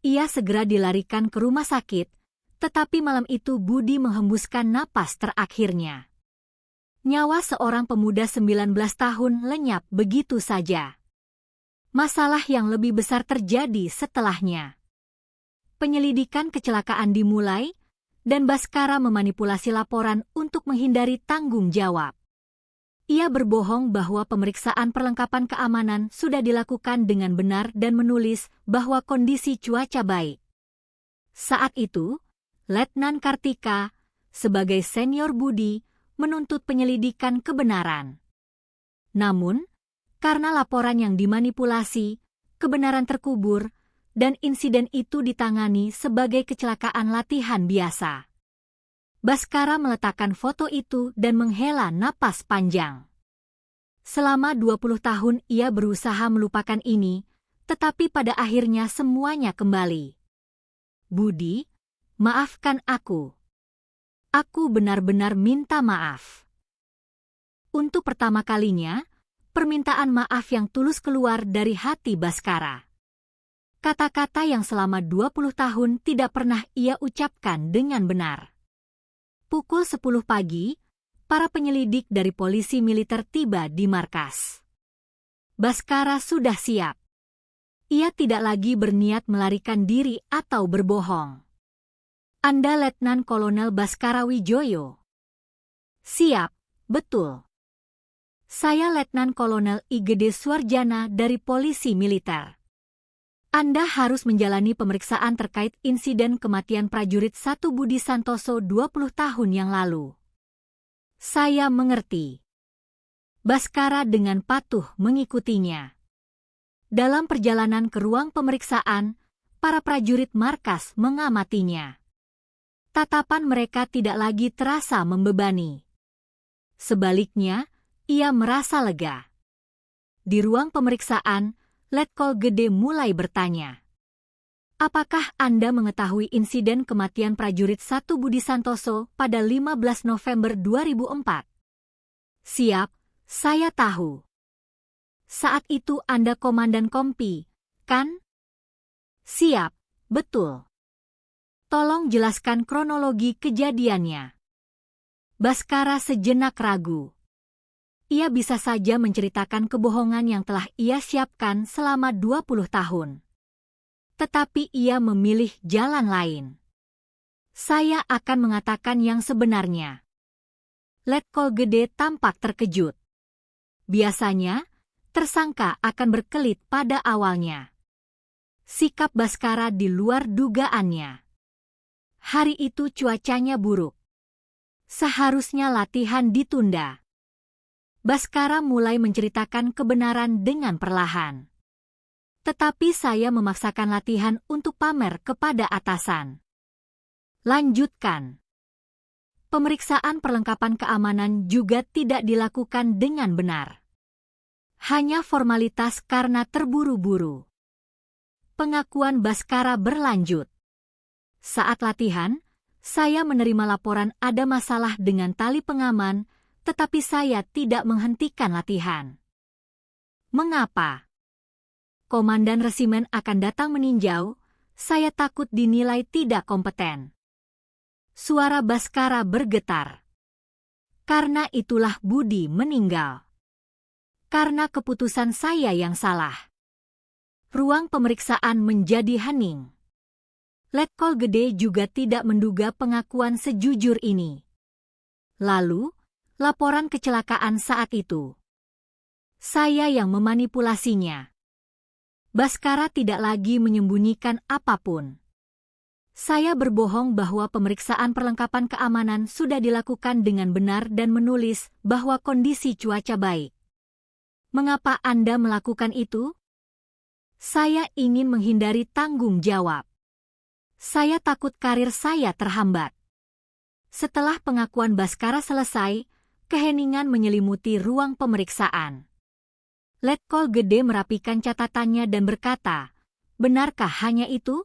Ia segera dilarikan ke rumah sakit, tetapi malam itu Budi menghembuskan napas terakhirnya. Nyawa seorang pemuda 19 tahun lenyap begitu saja. Masalah yang lebih besar terjadi setelahnya. Penyelidikan kecelakaan dimulai, dan Baskara memanipulasi laporan untuk menghindari tanggung jawab. Ia berbohong bahwa pemeriksaan perlengkapan keamanan sudah dilakukan dengan benar dan menulis bahwa kondisi cuaca baik. Saat itu, Letnan Kartika, sebagai senior Budi, menuntut penyelidikan kebenaran. Namun, karena laporan yang dimanipulasi, kebenaran terkubur, dan insiden itu ditangani sebagai kecelakaan latihan biasa. Baskara meletakkan foto itu dan menghela napas panjang. Selama 20 tahun ia berusaha melupakan ini, tetapi pada akhirnya semuanya kembali. "Budi, maafkan aku. Aku benar-benar minta maaf." Untuk pertama kalinya, permintaan maaf yang tulus keluar dari hati Baskara. Kata-kata yang selama 20 tahun tidak pernah ia ucapkan dengan benar. Pukul 10 pagi, para penyelidik dari polisi militer tiba di markas. Baskara sudah siap. Ia tidak lagi berniat melarikan diri atau berbohong. "Anda Letnan Kolonel Baskara Wijoyo?" "Siap, betul. Saya Letnan Kolonel IGD Suarjana dari Polisi Militer. Anda harus menjalani pemeriksaan terkait insiden kematian prajurit 1 Budi Santoso 20 tahun yang lalu." "Saya mengerti." Baskara dengan patuh mengikutinya. Dalam perjalanan ke ruang pemeriksaan, para prajurit markas mengamatinya. Tatapan mereka tidak lagi terasa membebani. Sebaliknya, ia merasa lega. Di ruang pemeriksaan, Letkol Gede mulai bertanya, "Apakah Anda mengetahui insiden kematian prajurit 1 Budi Santoso pada 15 November 2004? "Siap, saya tahu." "Saat itu Anda Komandan Kompi, kan?" "Siap, betul." "Tolong jelaskan kronologi kejadiannya." Baskara sejenak ragu. Ia bisa saja menceritakan kebohongan yang telah ia siapkan selama 20 tahun. Tetapi ia memilih jalan lain. "Saya akan mengatakan yang sebenarnya." Letkol Gede tampak terkejut. Biasanya, tersangka akan berkelit pada awalnya. Sikap Baskara di luar dugaannya. Hari itu cuacanya buruk. Seharusnya latihan ditunda. Baskara mulai menceritakan kebenaran dengan perlahan. "Tetapi saya memaksakan latihan untuk pamer kepada atasan." "Lanjutkan." Pemeriksaan perlengkapan keamanan juga tidak dilakukan dengan benar. Hanya formalitas karena terburu-buru. Pengakuan Bhaskara berlanjut. Saat latihan, saya menerima laporan ada masalah dengan tali pengaman, tetapi saya tidak menghentikan latihan. Mengapa? Komandan resimen akan datang meninjau, saya takut dinilai tidak kompeten. Suara Bhaskara bergetar. Karena itulah Budi meninggal. Karena keputusan saya yang salah. Ruang pemeriksaan menjadi hening. Letkol Gede juga tidak menduga pengakuan sejujur ini. Lalu, laporan kecelakaan saat itu. Saya yang memanipulasinya. Bhaskara tidak lagi menyembunyikan apapun. Saya berbohong bahwa pemeriksaan perlengkapan keamanan sudah dilakukan dengan benar dan menulis bahwa kondisi cuaca baik. Mengapa Anda melakukan itu? Saya ingin menghindari tanggung jawab. Saya takut karir saya terhambat. Setelah pengakuan Bhaskara selesai, keheningan menyelimuti ruang pemeriksaan. Letkol Gede merapikan catatannya dan berkata, "Benarkah hanya itu?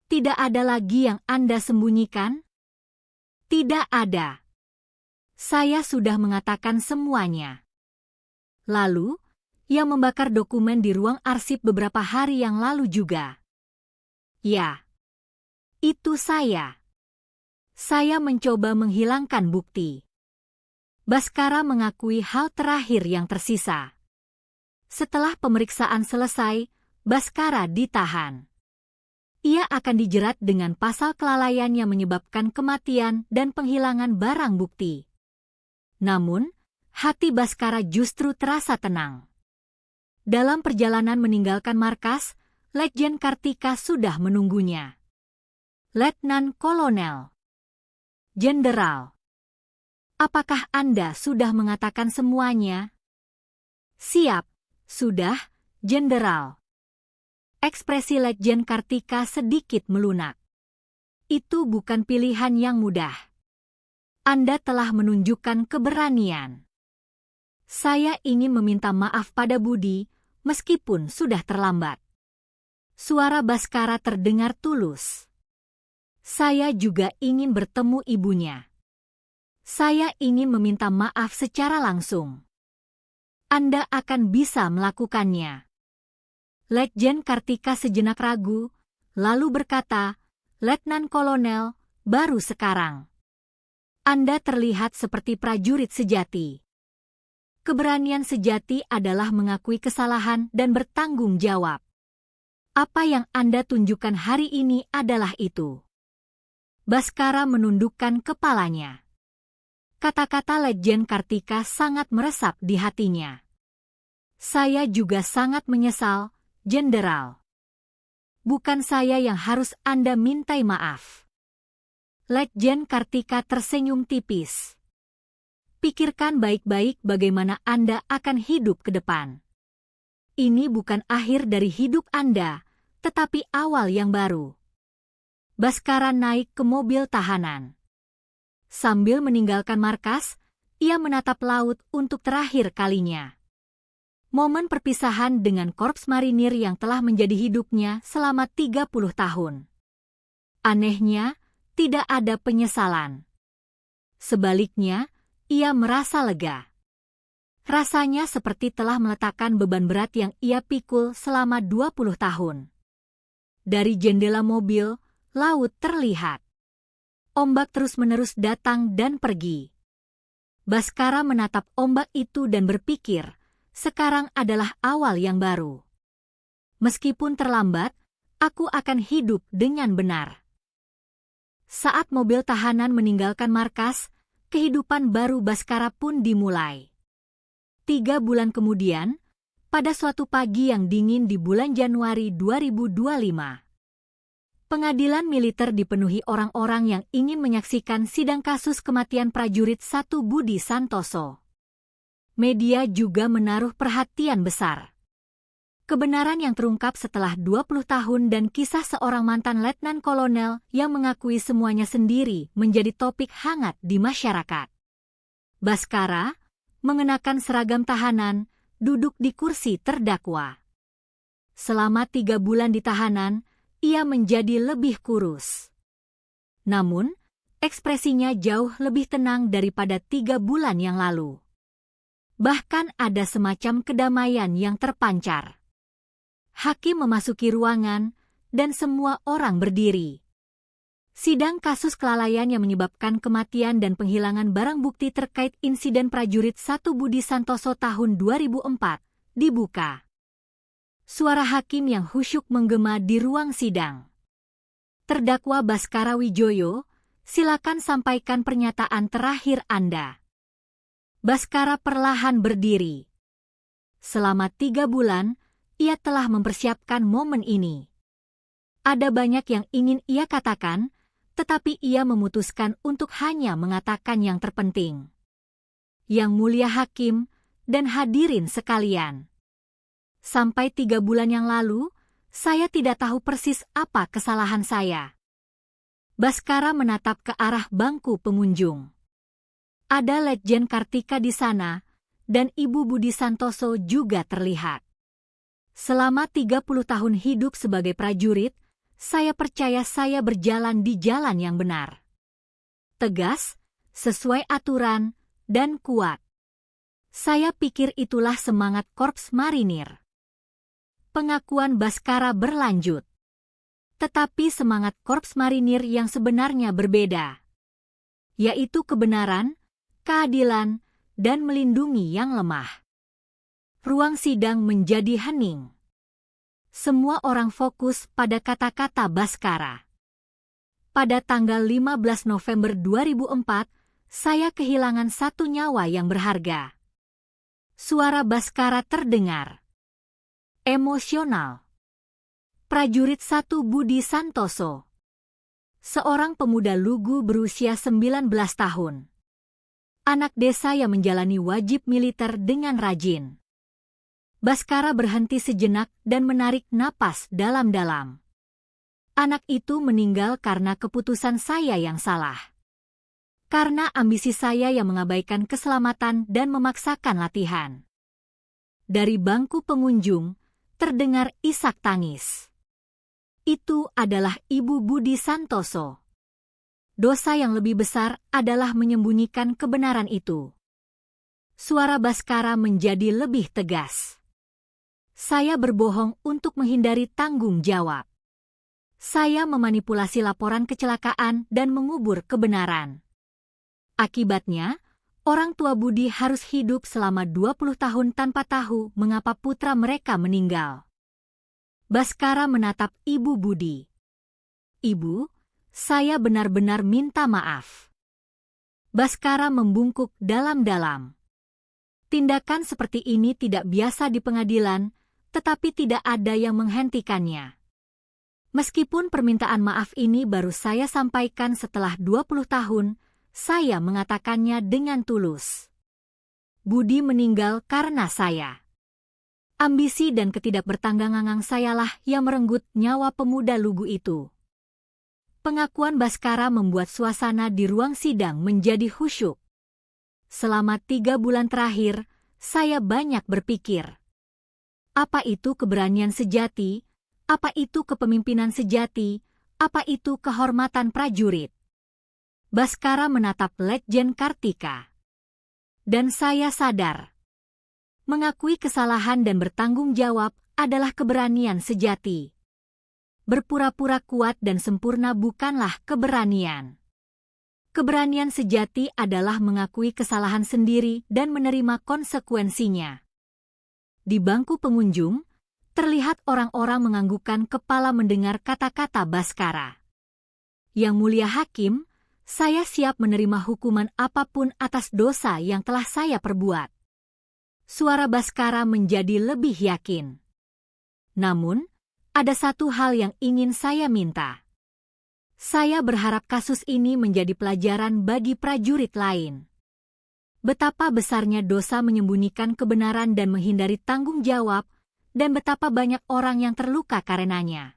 Tidak ada lagi yang Anda sembunyikan?" Tidak ada. Saya sudah mengatakan semuanya. Lalu, ia membakar dokumen di ruang arsip beberapa hari yang lalu juga. Ya, itu saya. Saya mencoba menghilangkan bukti. Bhaskara mengakui hal terakhir yang tersisa. Setelah pemeriksaan selesai, Bhaskara ditahan. Ia akan dijerat dengan pasal kelalaian yang menyebabkan kematian dan penghilangan barang bukti. Namun, hati Bhaskara justru terasa tenang. Dalam perjalanan meninggalkan markas, Letjen Kartika sudah menunggunya. Letnan Kolonel. Jenderal. Apakah Anda sudah mengatakan semuanya? Siap, sudah, Jenderal. Ekspresi Letjen Kartika sedikit melunak. Itu bukan pilihan yang mudah. Anda telah menunjukkan keberanian. Saya ingin meminta maaf pada Budi, meskipun sudah terlambat. Suara Bhaskara terdengar tulus. Saya juga ingin bertemu ibunya. Saya ingin meminta maaf secara langsung. Anda akan bisa melakukannya. Letjen Kartika sejenak ragu, lalu berkata, "Letnan Kolonel, baru sekarang. Anda terlihat seperti prajurit sejati. Keberanian sejati adalah mengakui kesalahan dan bertanggung jawab. Apa yang Anda tunjukkan hari ini adalah itu." Bhaskara menundukkan kepalanya. Kata-kata Letjen Kartika sangat meresap di hatinya. Saya juga sangat menyesal, Jenderal. Bukan saya yang harus Anda mintai maaf. Letjen Kartika tersenyum tipis. Pikirkan baik-baik bagaimana Anda akan hidup ke depan. Ini bukan akhir dari hidup Anda, tetapi awal yang baru. Bhaskara naik ke mobil tahanan. Sambil meninggalkan markas, ia menatap laut untuk terakhir kalinya. Momen perpisahan dengan korps marinir yang telah menjadi hidupnya selama 30 tahun. Anehnya, tidak ada penyesalan. Sebaliknya, ia merasa lega. Rasanya seperti telah meletakkan beban berat yang ia pikul selama 20 tahun. Dari jendela mobil, laut terlihat. Ombak terus-menerus datang dan pergi. Bhaskara menatap ombak itu dan berpikir, sekarang adalah awal yang baru. Meskipun terlambat, aku akan hidup dengan benar. Saat mobil tahanan meninggalkan markas, kehidupan baru Bhaskara pun dimulai. 3 bulan kemudian, pada suatu pagi yang dingin di bulan Januari 2025, pengadilan militer dipenuhi orang-orang yang ingin menyaksikan sidang kasus kematian prajurit 1 Budi Santoso. Media juga menaruh perhatian besar. Kebenaran yang terungkap setelah 20 tahun dan kisah seorang mantan letnan kolonel yang mengakui semuanya sendiri menjadi topik hangat di masyarakat. Baskara, mengenakan seragam tahanan, duduk di kursi terdakwa. Selama 3 bulan di tahanan, ia menjadi lebih kurus. Namun, ekspresinya jauh lebih tenang daripada 3 bulan yang lalu. Bahkan ada semacam kedamaian yang terpancar. Hakim memasuki ruangan, dan semua orang berdiri. Sidang kasus kelalaian yang menyebabkan kematian dan penghilangan barang bukti terkait insiden prajurit 1 Budi Santoso tahun 2004 dibuka. Suara hakim yang khusyuk menggema di ruang sidang. Terdakwa Baskara Wijoyo, silakan sampaikan pernyataan terakhir Anda. Baskara perlahan berdiri. Selama 3 bulan, ia telah mempersiapkan momen ini. Ada banyak yang ingin ia katakan, tetapi ia memutuskan untuk hanya mengatakan yang terpenting. Yang mulia hakim dan hadirin sekalian. Sampai 3 bulan yang lalu, saya tidak tahu persis apa kesalahan saya. Baskara menatap ke arah bangku pengunjung. Ada Letjen Kartika di sana, dan Ibu Budi Santoso juga terlihat. Selama 30 tahun hidup sebagai prajurit, saya percaya saya berjalan di jalan yang benar. Tegas, sesuai aturan, dan kuat. Saya pikir itulah semangat Korps Marinir. Pengakuan Baskara berlanjut. Tetapi semangat Korps Marinir yang sebenarnya berbeda. Yaitu kebenaran, keadilan, dan melindungi yang lemah. Ruang sidang menjadi hening. Semua orang fokus pada kata-kata Baskara. Pada tanggal 15 November 2004, saya kehilangan 1 nyawa yang berharga. Suara Baskara terdengar. Emosional. Prajurit 1 Budi Santoso. Seorang pemuda lugu berusia 19 tahun. Anak desa yang menjalani wajib militer dengan rajin. Baskara berhenti sejenak dan menarik napas dalam-dalam. Anak itu meninggal karena keputusan saya yang salah. Karena ambisi saya yang mengabaikan keselamatan dan memaksakan latihan. Dari bangku pengunjung, terdengar isak tangis. Itu adalah Ibu Budi Santoso. Dosa yang lebih besar adalah menyembunyikan kebenaran itu. Suara Baskara menjadi lebih tegas. Saya berbohong untuk menghindari tanggung jawab. Saya memanipulasi laporan kecelakaan dan mengubur kebenaran. Akibatnya, orang tua Budi harus hidup selama 20 tahun tanpa tahu mengapa putra mereka meninggal. Baskara menatap Ibu Budi. Ibu, saya benar-benar minta maaf. Baskara membungkuk dalam-dalam. Tindakan seperti ini tidak biasa di pengadilan, tetapi tidak ada yang menghentikannya. Meskipun permintaan maaf ini baru saya sampaikan setelah 20 tahun, saya mengatakannya dengan tulus. Budi meninggal karena saya. Ambisi dan ketidakbertanggungan sayalah yang merenggut nyawa pemuda lugu itu. Pengakuan Baskara membuat suasana di ruang sidang menjadi khusyuk. Selama 3 bulan terakhir, saya banyak berpikir. Apa itu keberanian sejati? Apa itu kepemimpinan sejati? Apa itu kehormatan prajurit? Baskara menatap Letjen Kartika. Dan saya sadar. Mengakui kesalahan dan bertanggung jawab adalah keberanian sejati. Berpura-pura kuat dan sempurna bukanlah keberanian. Keberanian sejati adalah mengakui kesalahan sendiri dan menerima konsekuensinya. Di bangku pengunjung, terlihat orang-orang menganggukkan kepala mendengar kata-kata Baskara. Yang mulia hakim, saya siap menerima hukuman apapun atas dosa yang telah saya perbuat. Suara Baskara menjadi lebih yakin. Namun, ada satu hal yang ingin saya minta. Saya berharap kasus ini menjadi pelajaran bagi prajurit lain. Betapa besarnya dosa menyembunyikan kebenaran dan menghindari tanggung jawab, dan betapa banyak orang yang terluka karenanya.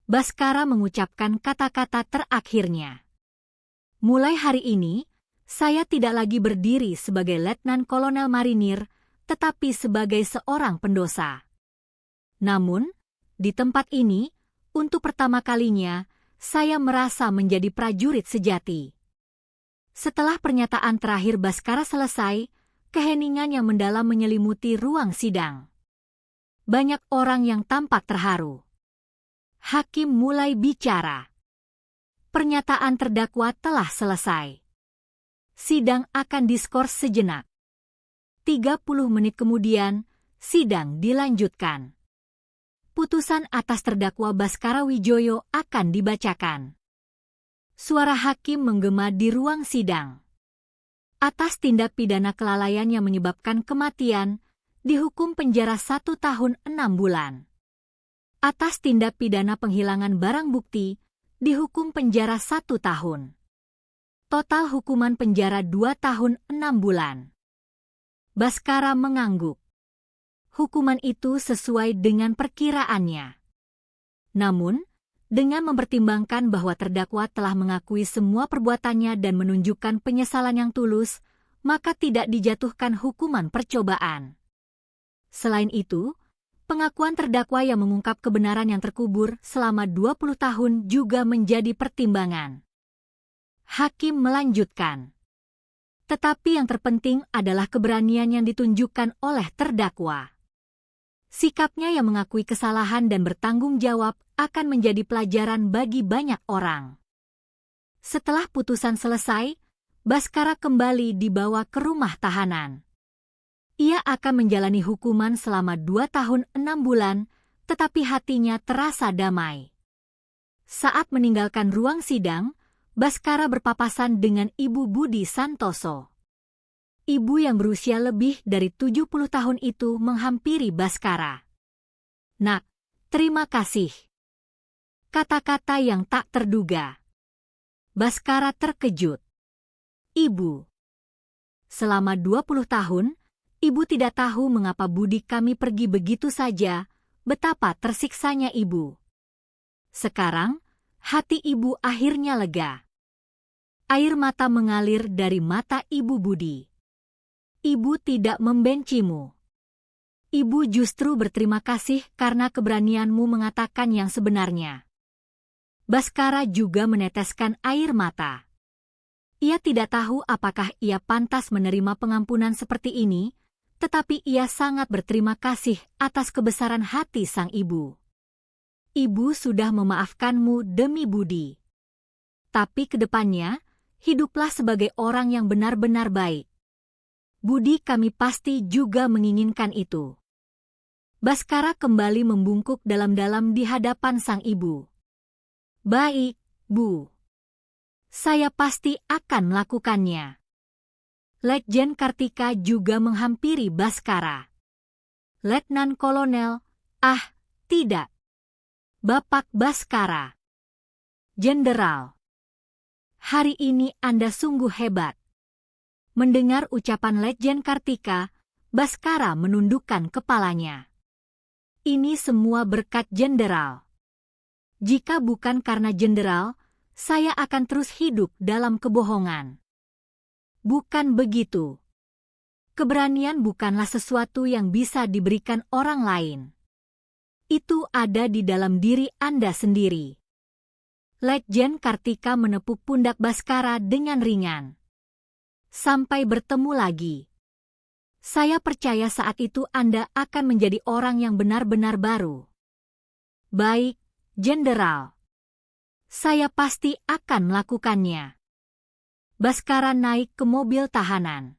Baskara mengucapkan kata-kata terakhirnya. Mulai hari ini, saya tidak lagi berdiri sebagai letnan kolonel marinir, tetapi sebagai seorang pendosa. Namun, di tempat ini, untuk pertama kalinya, saya merasa menjadi prajurit sejati. Setelah pernyataan terakhir Baskara selesai, keheningan yang mendalam menyelimuti ruang sidang. Banyak orang yang tampak terharu. Hakim mulai bicara. Pernyataan terdakwa telah selesai. Sidang akan diskors sejenak. 30 menit kemudian, sidang dilanjutkan. Putusan atas terdakwa Baskara Wijoyo akan dibacakan. Suara hakim menggema di ruang sidang. Atas tindak pidana kelalaian yang menyebabkan kematian, dihukum penjara 1 tahun 6 bulan. Atas tindak pidana penghilangan barang bukti, dihukum penjara 1 tahun. Total hukuman penjara 2 tahun 6 bulan. Baskara mengangguk. Hukuman itu sesuai dengan perkiraannya. Namun, dengan mempertimbangkan bahwa terdakwa telah mengakui semua perbuatannya dan menunjukkan penyesalan yang tulus, maka tidak dijatuhkan hukuman percobaan. Selain itu, pengakuan terdakwa yang mengungkap kebenaran yang terkubur selama 20 tahun juga menjadi pertimbangan. Hakim melanjutkan. Tetapi yang terpenting adalah keberanian yang ditunjukkan oleh terdakwa. Sikapnya yang mengakui kesalahan dan bertanggung jawab akan menjadi pelajaran bagi banyak orang. Setelah putusan selesai, Baskara kembali dibawa ke rumah tahanan. Ia akan menjalani hukuman selama 2 tahun 6 bulan, tetapi hatinya terasa damai. Saat meninggalkan ruang sidang, Baskara berpapasan dengan Ibu Budi Santoso. Ibu yang berusia lebih dari 70 tahun itu menghampiri Baskara. "Nak, terima kasih." Kata-kata yang tak terduga. Baskara terkejut. "Ibu, selama 20 tahun, Ibu tidak tahu mengapa budi kami pergi begitu saja, betapa tersiksanya Ibu. Sekarang, hati Ibu akhirnya lega." Air mata mengalir dari mata Ibu Budi. "Ibu tidak membencimu. Ibu justru berterima kasih karena keberanianmu mengatakan yang sebenarnya." Baskara juga meneteskan air mata. Ia tidak tahu apakah ia pantas menerima pengampunan seperti ini, tetapi ia sangat berterima kasih atas kebesaran hati sang ibu. "Ibu sudah memaafkanmu demi budi. Tapi ke depannya, hiduplah sebagai orang yang benar-benar baik. Budi kami pasti juga menginginkan itu." Baskara kembali membungkuk dalam-dalam di hadapan sang ibu. "Baik, Bu. Saya pasti akan melakukannya." Letjen Kartika juga menghampiri Baskara. "Letnan Kolonel, tidak. Bapak Baskara. Jenderal. Hari ini Anda sungguh hebat." Mendengar ucapan Letjen Kartika, Baskara menundukkan kepalanya. "Ini semua berkat Jenderal. Jika bukan karena Jenderal, saya akan terus hidup dalam kebohongan." "Bukan begitu. Keberanian bukanlah sesuatu yang bisa diberikan orang lain. Itu ada di dalam diri Anda sendiri." Letjen Kartika menepuk pundak Baskara dengan ringan. "Sampai bertemu lagi. Saya percaya saat itu Anda akan menjadi orang yang benar-benar baru." "Baik, Jenderal. Saya pasti akan melakukannya." Baskara naik ke mobil tahanan.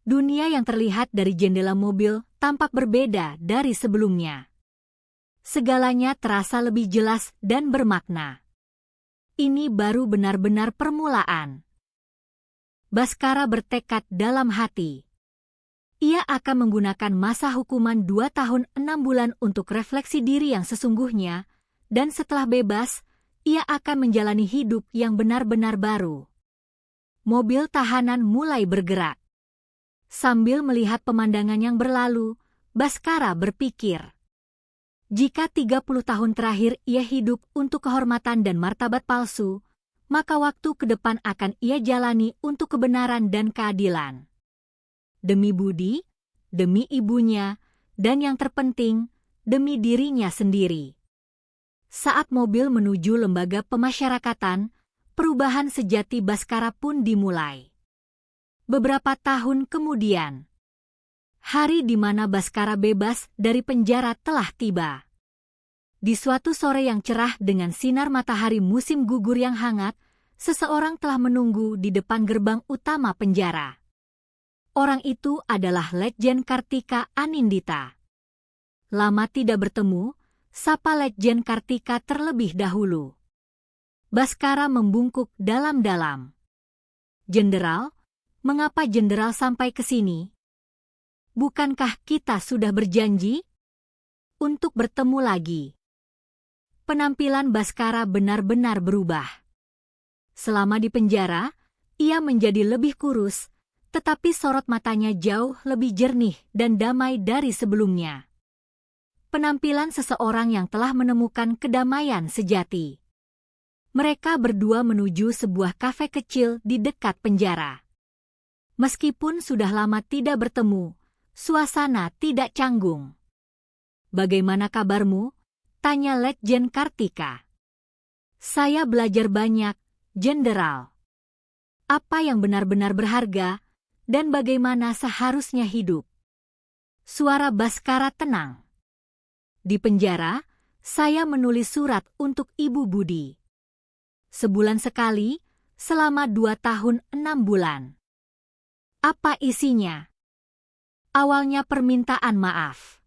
Dunia yang terlihat dari jendela mobil tampak berbeda dari sebelumnya. Segalanya terasa lebih jelas dan bermakna. Ini baru benar-benar permulaan. Baskara bertekad dalam hati. Ia akan menggunakan masa hukuman 2 tahun 6 bulan untuk refleksi diri yang sesungguhnya, dan setelah bebas, ia akan menjalani hidup yang benar-benar baru. Mobil tahanan mulai bergerak. Sambil melihat pemandangan yang berlalu, Baskara berpikir. Jika 30 tahun terakhir ia hidup untuk kehormatan dan martabat palsu, maka waktu ke depan akan ia jalani untuk kebenaran dan keadilan. Demi budi, demi ibunya, dan yang terpenting, demi dirinya sendiri. Saat mobil menuju lembaga pemasyarakatan, perubahan sejati Baskara pun dimulai. Beberapa tahun kemudian, hari di mana Baskara bebas dari penjara telah tiba. Di suatu sore yang cerah dengan sinar matahari musim gugur yang hangat, seseorang telah menunggu di depan gerbang utama penjara. Orang itu adalah Letjen Kartika Anindita. Lama tidak bertemu, sapa Letjen Kartika terlebih dahulu. Baskara membungkuk dalam-dalam. Jenderal, mengapa Jenderal sampai ke sini? Bukankah kita sudah berjanji untuk bertemu lagi? Penampilan Baskara benar-benar berubah. Selama di penjara, ia menjadi lebih kurus, tetapi sorot matanya jauh lebih jernih dan damai dari sebelumnya. Penampilan seseorang yang telah menemukan kedamaian sejati. Mereka berdua menuju sebuah kafe kecil di dekat penjara. Meskipun sudah lama tidak bertemu, suasana tidak canggung. "Bagaimana kabarmu?" tanya Letjen Kartika. "Saya belajar banyak, Jenderal. Apa yang benar-benar berharga, dan bagaimana seharusnya hidup?" Suara Baskara tenang. "Di penjara, saya menulis surat untuk Ibu Budi. Sebulan sekali, selama 2 tahun 6 bulan. Apa isinya? Awalnya permintaan maaf.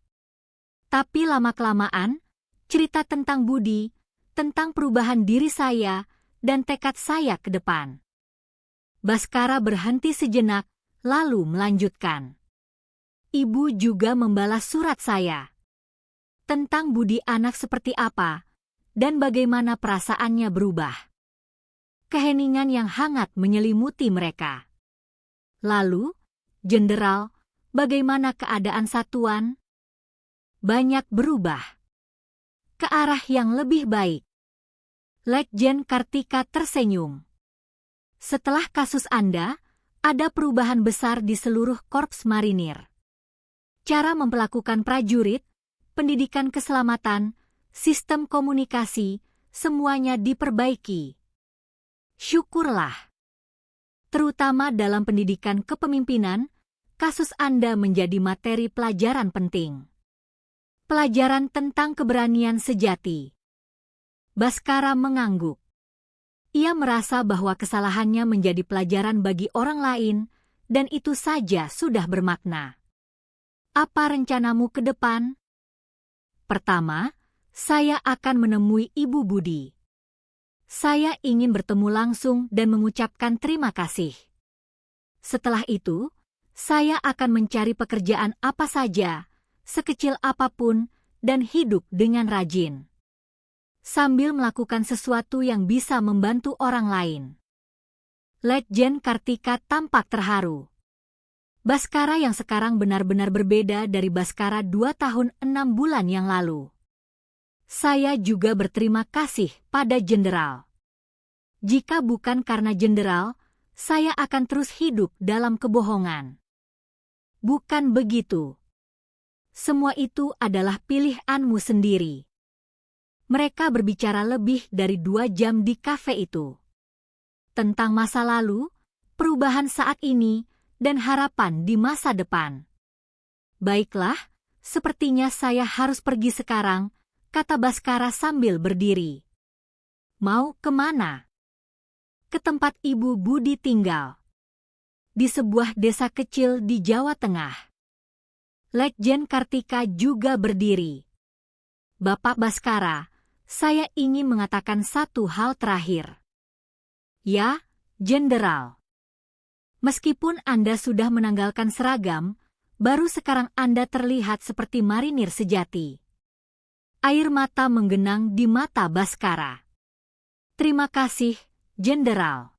Tapi lama-kelamaan, cerita tentang Budi, tentang perubahan diri saya, dan tekad saya ke depan." Baskara berhenti sejenak, lalu melanjutkan. "Ibu juga membalas surat saya. Tentang Budi anak seperti apa, dan bagaimana perasaannya berubah." Keheningan yang hangat menyelimuti mereka. "Lalu, Jenderal, bagaimana keadaan satuan?" "Banyak berubah. Ke arah yang lebih baik." Letjen Kartika tersenyum. "Setelah kasus Anda, ada perubahan besar di seluruh Korps Marinir. Cara memperlakukan prajurit, pendidikan keselamatan, sistem komunikasi, semuanya diperbaiki. Syukurlah. Terutama dalam pendidikan kepemimpinan, kasus Anda menjadi materi pelajaran penting. Pelajaran tentang keberanian sejati." Baskara mengangguk. Ia merasa bahwa kesalahannya menjadi pelajaran bagi orang lain, dan itu saja sudah bermakna. "Apa rencanamu ke depan?" "Pertama, saya akan menemui Ibu Budi. Saya ingin bertemu langsung dan mengucapkan terima kasih. Setelah itu, saya akan mencari pekerjaan apa saja, sekecil apapun, dan hidup dengan rajin. Sambil melakukan sesuatu yang bisa membantu orang lain." Letjen Kartika tampak terharu. Baskara yang sekarang benar-benar berbeda dari Baskara 2 tahun 6 bulan yang lalu. "Saya juga berterima kasih pada Jenderal. Jika bukan karena Jenderal, saya akan terus hidup dalam kebohongan." "Bukan begitu. Semua itu adalah pilihanmu sendiri." Mereka berbicara lebih dari 2 jam di kafe itu. Tentang masa lalu, perubahan saat ini, dan harapan di masa depan. "Baiklah, sepertinya saya harus pergi sekarang," kata Baskara sambil berdiri. "Mau kemana?" "Ke tempat Ibu Budi tinggal. Di sebuah desa kecil di Jawa Tengah." Letjen Kartika juga berdiri. "Bapak Baskara, saya ingin mengatakan satu hal terakhir." "Ya, Jenderal. Meskipun Anda sudah menanggalkan seragam, baru sekarang Anda terlihat seperti marinir sejati." Air mata menggenang di mata Baskara. "Terima kasih, Jenderal."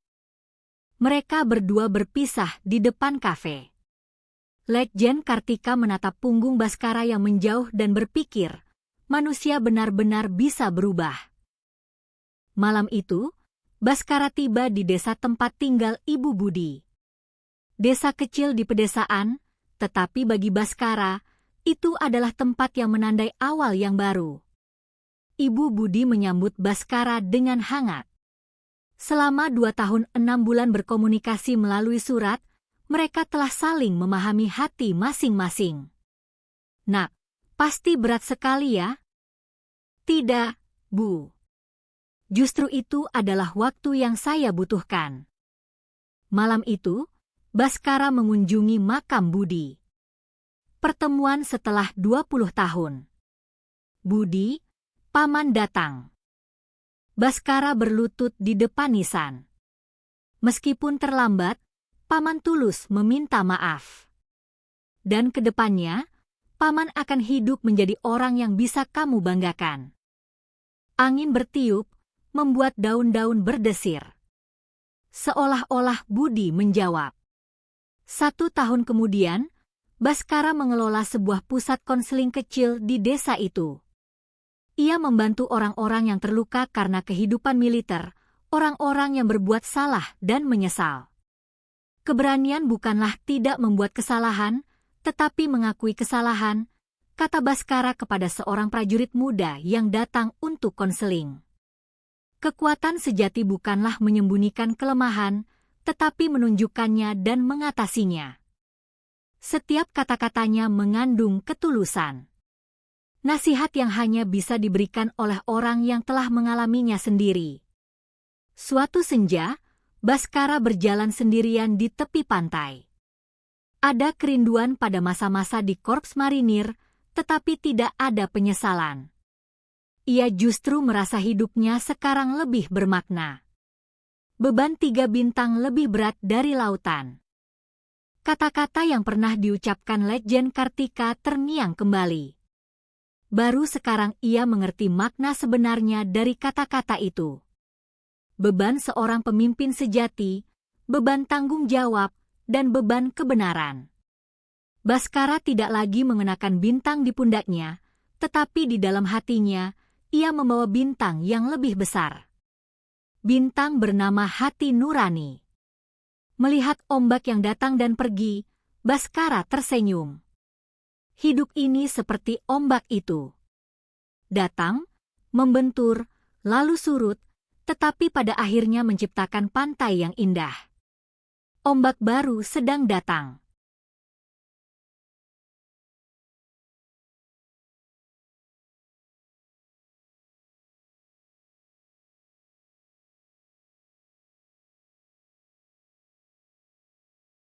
Mereka berdua berpisah di depan kafe. Letjen Kartika menatap punggung Baskara yang menjauh dan berpikir, manusia benar-benar bisa berubah. Malam itu, Baskara tiba di desa tempat tinggal Ibu Budi. Desa kecil di pedesaan, tetapi bagi Baskara, itu adalah tempat yang menandai awal yang baru. Ibu Budi menyambut Baskara dengan hangat. Selama 2 tahun 6 bulan berkomunikasi melalui surat, mereka telah saling memahami hati masing-masing. Nak, pasti berat sekali ya? Tidak, Bu. Justru itu adalah waktu yang saya butuhkan. Malam itu, Baskara mengunjungi makam Budi. Pertemuan setelah 20 tahun. Budi, Paman datang. Baskara berlutut di depan nisan. Meskipun terlambat, Paman tulus meminta maaf. Dan ke depannya, Paman akan hidup menjadi orang yang bisa kamu banggakan. Angin bertiup, membuat daun-daun berdesir. Seolah-olah Budi menjawab. 1 tahun kemudian, Baskara mengelola sebuah pusat konseling kecil di desa itu. Ia membantu orang-orang yang terluka karena kehidupan militer, orang-orang yang berbuat salah dan menyesal. Keberanian bukanlah tidak membuat kesalahan, tetapi mengakui kesalahan, kata Baskara kepada seorang prajurit muda yang datang untuk konseling. Kekuatan sejati bukanlah menyembunyikan kelemahan, tetapi menunjukkannya dan mengatasinya. Setiap kata-katanya mengandung ketulusan. Nasihat yang hanya bisa diberikan oleh orang yang telah mengalaminya sendiri. Suatu senja, Baskara berjalan sendirian di tepi pantai. Ada kerinduan pada masa-masa di Korps Marinir, tetapi tidak ada penyesalan. Ia justru merasa hidupnya sekarang lebih bermakna. Beban 3 bintang lebih berat dari lautan. Kata-kata yang pernah diucapkan Letjen Kartika terngiang kembali. Baru sekarang ia mengerti makna sebenarnya dari kata-kata itu. Beban seorang pemimpin sejati, beban tanggung jawab, dan beban kebenaran. Baskara tidak lagi mengenakan bintang di pundaknya, tetapi di dalam hatinya, ia membawa bintang yang lebih besar. Bintang bernama hati nurani. Melihat ombak yang datang dan pergi, Baskara tersenyum. Hidup ini seperti ombak itu. Datang, membentur, lalu surut, tetapi pada akhirnya menciptakan pantai yang indah. Ombak baru sedang datang.